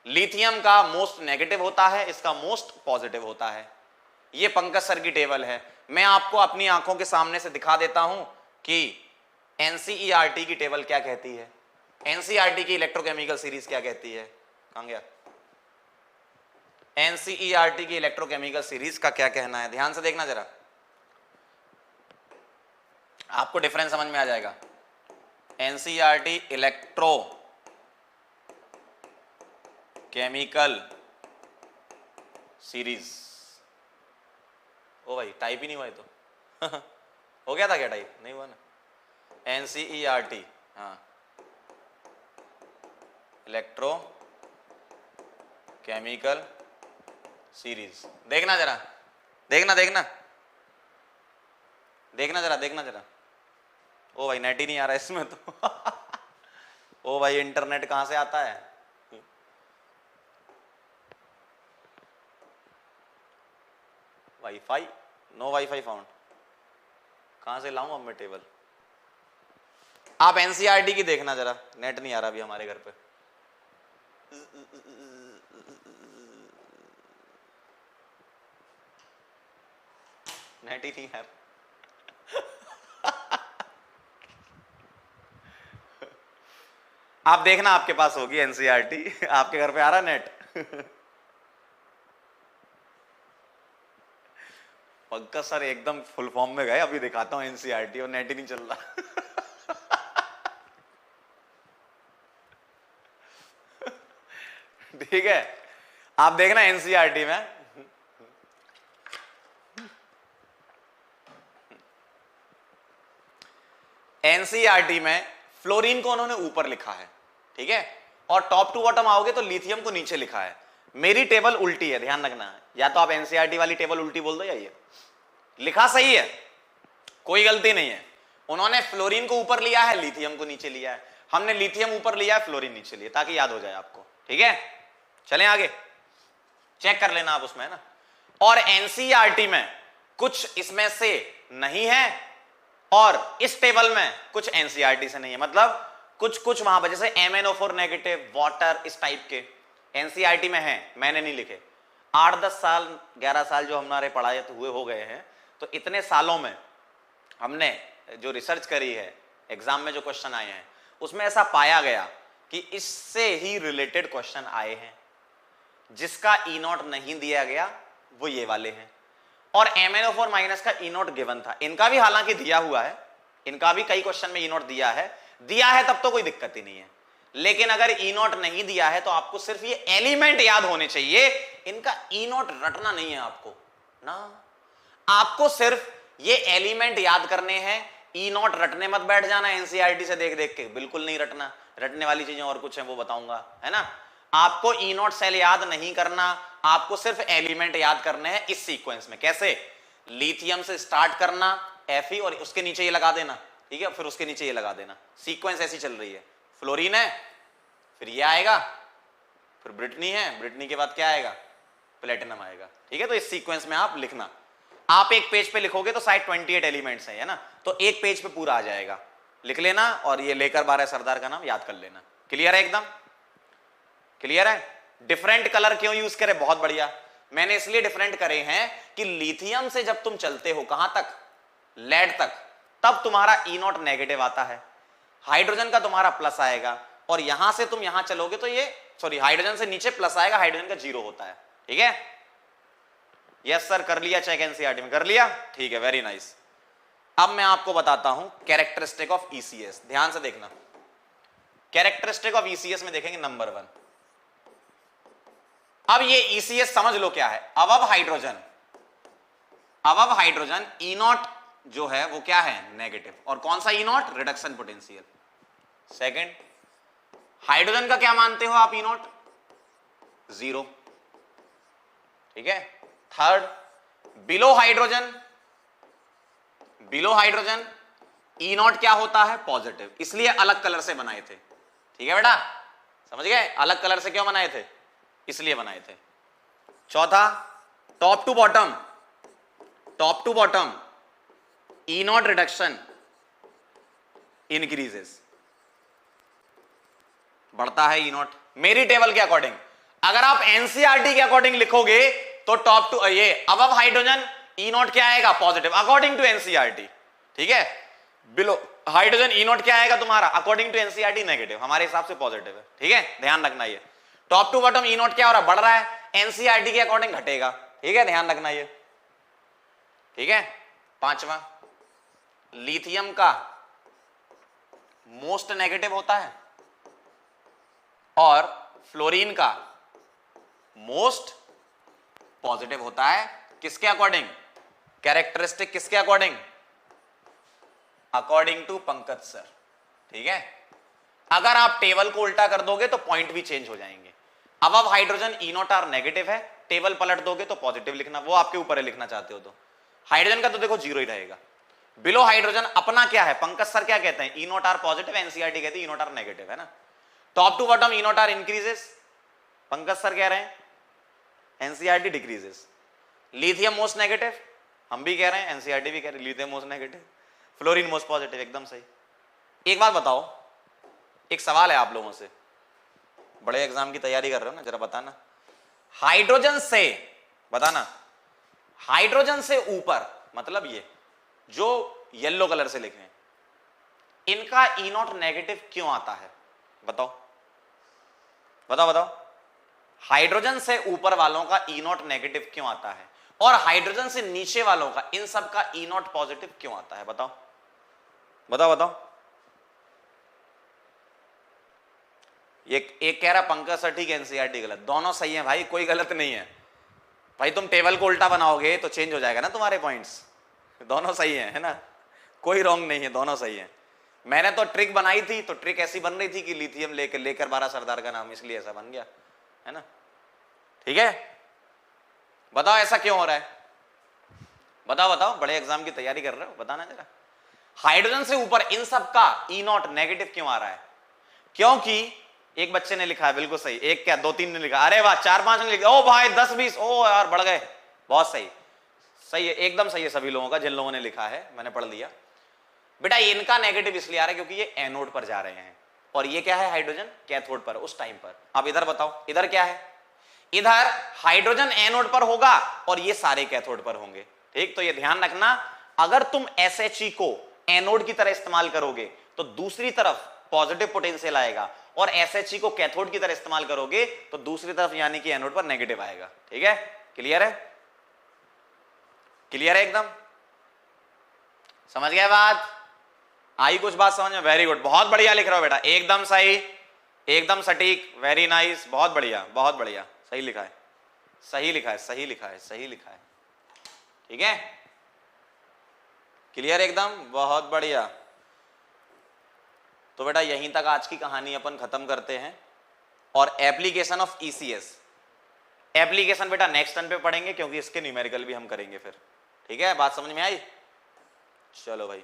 लिथियम का मोस्ट नेगेटिव होता है, इसका मोस्ट पॉजिटिव होता है। ये पंकज सर की टेबल है। मैं आपको अपनी आंखों के सामने से दिखा देता हूं कि एनसीईआरटी की टेबल क्या कहती है, एनसीईआरटी की इलेक्ट्रोकेमिकल सीरीज क्या कहती है। कहां गया? एनसीईआरटी की इलेक्ट्रोकेमिकल सीरीज का क्या कहना है, ध्यान से देखना जरा, आपको डिफरेंस समझ में आ जाएगा। NCERT electrochemical series. ओ भाई टाइप ही नहीं हुआ है तो हो गया था क्या टाइप? नहीं हुआ ना। एनसीईआरटी, हाँ, इलेक्ट्रो केमिकल सीरीज। देखना जरा, देखना देखना देखना जरा, देखना जरा। ओ भाई नेट ही नहीं आ रहा इसमें तो ओ भाई इंटरनेट कहां से आता है? Wifi, no wifi found. कहां से लाऊं अब मैं टेबल? आप एनसीईआरटी की देखना जरा, नेट नहीं आ रहा अभी हमारे घर पे। नेट ही नहीं है आप देखना, आपके पास होगी एनसीईआरटी, आपके घर पे आ रहा नेट पंकज सर एकदम फुल फॉर्म में गए, अभी दिखाता हूं एनसीईआरटी और नेट ही नहीं चल रहा ठीक है, आप देखना एनसीईआरटी में। एनसीईआरटी में फ्लोरीन को उन्होंने ऊपर लिखा है, ठीक है, और टॉप टू बॉटम आओगे तो लिथियम को नीचे लिखा है। मेरी टेबल उल्टी है, ध्यान रखना, या तो आप एनसीईआरटी वाली टेबल उल्टी बोल दो या ये लिखा सही है, कोई गलती नहीं है। उन्होंने फ्लोरीन को ऊपर लिया है, लिथियम को नीचे लिया है। हमने लिथियम ऊपर लिया है, फ्लोरीन नीचे लिया, ताकि याद हो जाए आपको, ठीक है। चलें आगे, चेक कर लेना आप उसमें, है ना। और एनसीईआरटी में कुछ इसमें से नहीं है और इस टेबल में कुछ एनसीईआरटी से नहीं है, मतलब कुछ कुछ वहां पर जैसे MnO4 नेगेटिव, वाटर, इस टाइप के एनसीईआरटी में है, मैंने नहीं लिखे। 8-10 साल 11 साल जो हमारे पढ़ाई हुए हो गए हैं, तो इतने सालों में हमने जो रिसर्च करी है, एग्जाम में जो क्वेश्चन आए हैं, उसमें ऐसा पाया गया कि इससे ही रिलेटेड क्वेश्चन आए हैं। जिसका E0 नहीं दिया गया वो ये वाले हैं, और MnO4 माइनस का E0 गिवन था, इनका भी हालांकि दिया हुआ है, इनका भी कई क्वेश्चन में E0 दिया है तब तो कोई दिक्कत ही नहीं है। लेकिन अगर E0 नहीं दिया है तो आपको सिर्फ ये एलिमेंट याद होने चाहिए, इनका E0 रटना नहीं है आपको ना, आपको सिर्फ ये एलिमेंट याद करने हैं। E0 रटने मत बैठ जाना एनसीईआरटी से देख देख के, बिल्कुल नहीं रटना, रटने वाली चीजें और कुछ है वो बताऊंगा, है ना। आपको E0 सेल याद नहीं करना, आपको सिर्फ एलिमेंट याद करने हैं इस सीक्वेंस में। कैसे? लिथियम से स्टार्ट करना, Fe, और उसके नीचे ये लगा देना, ठीक है, फिर उसके नीचे ये लगा देना। सीक्वेंस ऐसी चल रही है, फ्लोरीन है, फिर ये आएगा, फिर ब्रिटनी है, ब्रिटनी के बाद क्या आएगा? प्लेटिनम आएगा, ठीक है। तो इस सीक्वेंस में आप लिखना, आप एक पेज पे लिखोगे तो शायद 28 एलिमेंट्स है ना, तो एक पेज पे पूरा आ जाएगा। लिख लेना और ये लेकर 12 सरदार का नाम याद कर लेना। क्लियर है? एकदम क्लियर है? डिफरेंट कलर क्यों यूज करें? बहुत बढ़िया, मैंने इसलिए डिफरेंट करे हैं कि लिथियम से जब तुम चलते हो कहां तक, लेड तक, तब तुम्हारा E0 नेगेटिव आता है, हाइड्रोजन का तुम्हारा प्लस आएगा, और यहां से तुम यहां चलोगे तो ये सॉरी हाइड्रोजन से नीचे प्लस आएगा, हाइड्रोजन का 0 होता है। ठीक है? यस सर, कर लिया चेक एनसीईआरटी में, कर लिया? ठीक है, वेरी नाइस। अब मैं आपको बताता हूं कैरेक्टरिस्टिक ऑफ ईसीएस, ध्यान से देखना। कैरेक्टरिस्टिक ऑफ ईसीएस में देखेंगे नंबर 1। अब ये ईसीएस समझ लो क्या है। अब हाइड्रोजन E0 जो है वो क्या है, नेगेटिव। और कौन सा E0? Reduction potential. Second, hydrogen का क्या मानते हो आप? E0 0। ठीक है? थर्ड, बिलो हाइड्रोजन E0 क्या होता है? पॉजिटिव, इसलिए अलग कलर से बनाए थे। ठीक है बेटा, समझ गए? अलग कलर से क्यों बनाए थे? इसलिए बनाए थे। चौथा, top to bottom E0 reduction increases, बढ़ता है E0 मेरी टेबल के अकॉर्डिंग। अगर आप एनसीईआरटी के अकॉर्डिंग लिखोगे तो टॉप टू ये अबव हाइड्रोजन E0 क्या आएगा? Positive, according to NCERT. ठीक है? बिलो हाइड्रोजन E0 क्या आएगा तुम्हारा? अकॉर्डिंग टू एनसीईआरटी नेगेटिव, हमारे हिसाब से पॉजिटिव है। ठीक है, ध्यान रखना। ये टॉप टू बॉटम E0 क्या हो रहा है? बढ़ रहा है, एनसीईआरटी के अकॉर्डिंग घटेगा। ठीक है, ध्यान रखना ये। ठीक है? पांचवा, लिथियम का मोस्ट नेगेटिव होता है और फ्लोरीन का मोस्ट पॉजिटिव होता है। किसके अकॉर्डिंग? कैरेक्टरिस्टिक किसके according? According to Pankaj sir. ठीक है? अगर आप टेबल को उल्टा कर दोगे तो पॉइंट भी चेंज हो जाएंगे। अब हाइड्रोजन E0 आर नेगेटिव है, टेबल पलट दोगे तो पॉजिटिव लिखना, वो आपके ऊपर है, लिखना चाहते हो तो। हाइड्रोजन का तो देखो 0 ही रहेगा। बिलो हाइड्रोजन अपना क्या है? पंकज सर क्या कहते हैं? E0 आर पॉजिटिव, एनसीईआरटी कहती है E0 आर नेगेटिव, है ना? Top to bottom E0 are increases, Pankaj sir कह रहे हैं NCERT decreases. Lithium most negative, हम भी कह रहे हैं, एनसीईआरटी भी कह रही है lithium most negative, fluorine most positive. एकदम सही। एक बात बताओ, एक सवाल है आप लोगों से, बड़े एग्जाम की तैयारी कर रहे हो ना, जरा बताना, हाइड्रोजन से बताना, हाइड्रोजन से ऊपर मतलब ये जो येलो कलर से लिखे हैं, इनका E0 नेगेटिव क्यों आता है? बताओ बताओ बताओ। हाइड्रोजन से ऊपर वालों का E0 नेगेटिव क्यों आता है और हाइड्रोजन से नीचे वालों का, इन सब का E0 पॉजिटिव क्यों आता है? बताओ बताओ बताओ। एक कह रहा पंकज सर ठीक है, एनसीईआरटी गलत, दोनों सही है भाई, कोई गलत नहीं है भाई। तुम टेबल को उल्टा बनाओगे तो चेंज हो जाएगा ना तुम्हारे पॉइंट्स। दोनों सही है ना, कोई रॉन्ग नहीं है, दोनों सही है। मैंने तो ट्रिक बनाई थी, तो ट्रिक ऐसी बन रही थी कि लिथियम लेकर 12 सरदार का नाम, इसलिए ऐसा बन गया, है ना? ठीक है, बताओ ऐसा क्यों हो रहा है? बताओ बताओ, बड़े एग्जाम की तैयारी कर रहे हो, बताना जरा। हाइड्रोजन से ऊपर इन सब का E0 नेगेटिव क्यों आ रहा है? क्योंकि एक बच्चे ने लिखा है, बिल्कुल सही, एक क्या 2-3 ने लिखा, अरे वाह 4-5 ने लिखा, ओ भाई 10-20, ओ यार बढ़ गए, बहुत सही, सही है, एकदम सही है सभी लोगों का, जिन लोगों ने लिखा है मैंने पढ़ लिया। बेटा इनका नेगेटिव इसलिए आ रहा है क्योंकि ये एनोड पर जा रहे हैं और ये क्या है? हाइड्रोजन कैथोड पर उस टाइम पर। अब इधर बताओ, इधर क्या है? इधर हाइड्रोजन एनोड पर होगा और ये सारे कैथोड पर होंगे। ठीक, तो ये ध्यान रखना, अगर तुम SHE को एनोड की तरह इस्तेमाल करोगे तो दूसरी तरफ पॉजिटिव पोटेंशियल आएगा, और SHE को कैथोड की तरह इस्तेमाल करोगे तो दूसरी तरफ यानी कि एनोड पर नेगेटिव आएगा। ठीक है, क्लियर है? क्लियर है एकदम? समझ गए बात? आई कुछ बात समझ में? वेरी गुड, बहुत बढ़िया लिख रहे हो बेटा, एकदम सही, एकदम सटीक, वेरी नाइस, बहुत बढ़िया बहुत बढ़िया, सही लिखा है, सही लिखा है, सही लिखा है, सही लिखा है। ठीक है, क्लियर एकदम, बहुत बढ़िया। तो बेटा यहीं तक आज की कहानी अपन खत्म करते हैं, और एप्लीकेशन ऑफ ईसीएस, एप्लीकेशन बेटा नेक्स्ट टर्न पे पढ़ेंगे क्योंकि इसके न्यूमेरिकल भी हम करेंगे फिर। ठीक है, बात समझ में आई? चलो भाई,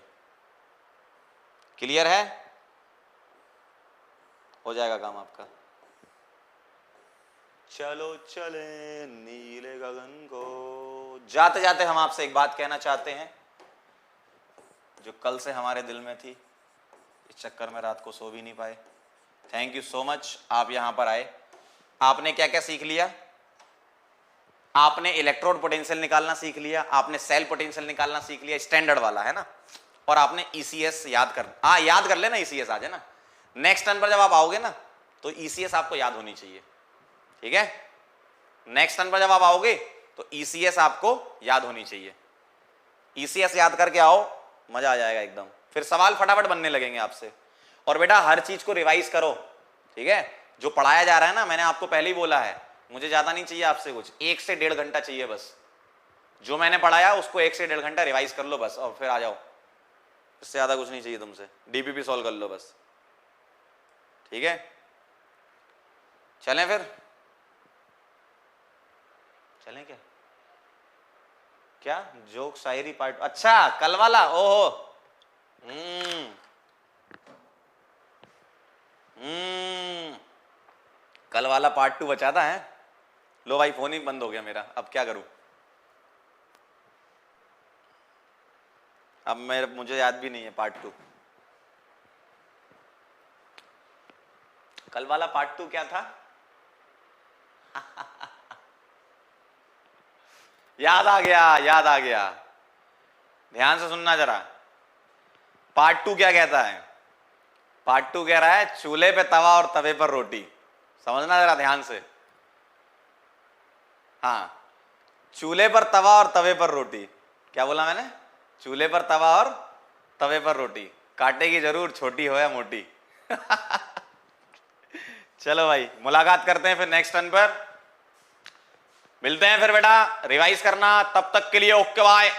क्लियर है? हो जाएगा काम आपका। चलो चले नीले गगन को। जाते जाते हम आपसे एक बात कहना चाहते हैं जो कल से हमारे दिल में थी, इस चक्कर में रात को सो भी नहीं पाए। थैंक यू सो मच, आप यहां पर आए। आपने क्या क्या सीख लिया? आपने इलेक्ट्रोड पोटेंशियल निकालना सीख लिया, आपने सेल पोटेंशियल निकालना सीख लिया, स्टैंडर्ड वाला है ना, और आपने ईसीएस याद कर लेना, ईसीएस आज है ना। नेक्स्ट टर्न पर जब आप आओगे ना तो ईसीएस आपको याद होनी चाहिए, ठीक है। नेक्स्ट टर्न पर जब आप आओगे तो ईसीएस आपको याद होनी चाहिए। ईसीएस याद करके आओ, मजा आ जाएगा एकदम, फिर सवाल फटाफट बनने लगेंगे आपसे। और बेटा हर चीज को रिवाइज करो, ठीक है। जो पढ़ाया जा रहा है ना, मैंने आपको पहले ही बोला है, मुझे ज्यादा नहीं चाहिए आपसे कुछ, 1 से 1.5 घंटा चाहिए बस। जो मैंने पढ़ाया उसको 1 से 1.5 घंटा रिवाइज कर लो बस, और फिर आ जाओ। इससे ज्यादा कुछ नहीं चाहिए तुमसे, डीपीपी सॉल्व कर लो बस, ठीक है। चलें फिर, चलें क्या जोक शायरी पार्ट, अच्छा कल वाला, ओहो कल वाला पार्ट 2 बचाता है। लो भाई फोन ही बंद हो गया मेरा, अब क्या करूं। अब मुझे याद भी नहीं है पार्ट 2। कल वाला पार्ट 2 क्या था? याद आ गया, ध्यान से सुनना जरा। पार्ट 2 क्या कहता है? पार्ट 2 कह रहा है चूल्हे पे तवा और तवे पर रोटी। समझना जरा ध्यान से। हाँ, चूल्हे पर तवा और तवे पर रोटी। क्या बोला मैंने? चूल्हे पर तवा और तवे पर रोटी, काटेगी जरूर छोटी हो या मोटी। चलो भाई, मुलाकात करते हैं फिर नेक्स्ट टर्न पर, मिलते हैं फिर बेटा। रिवाइज करना, तब तक के लिए ओके बाय।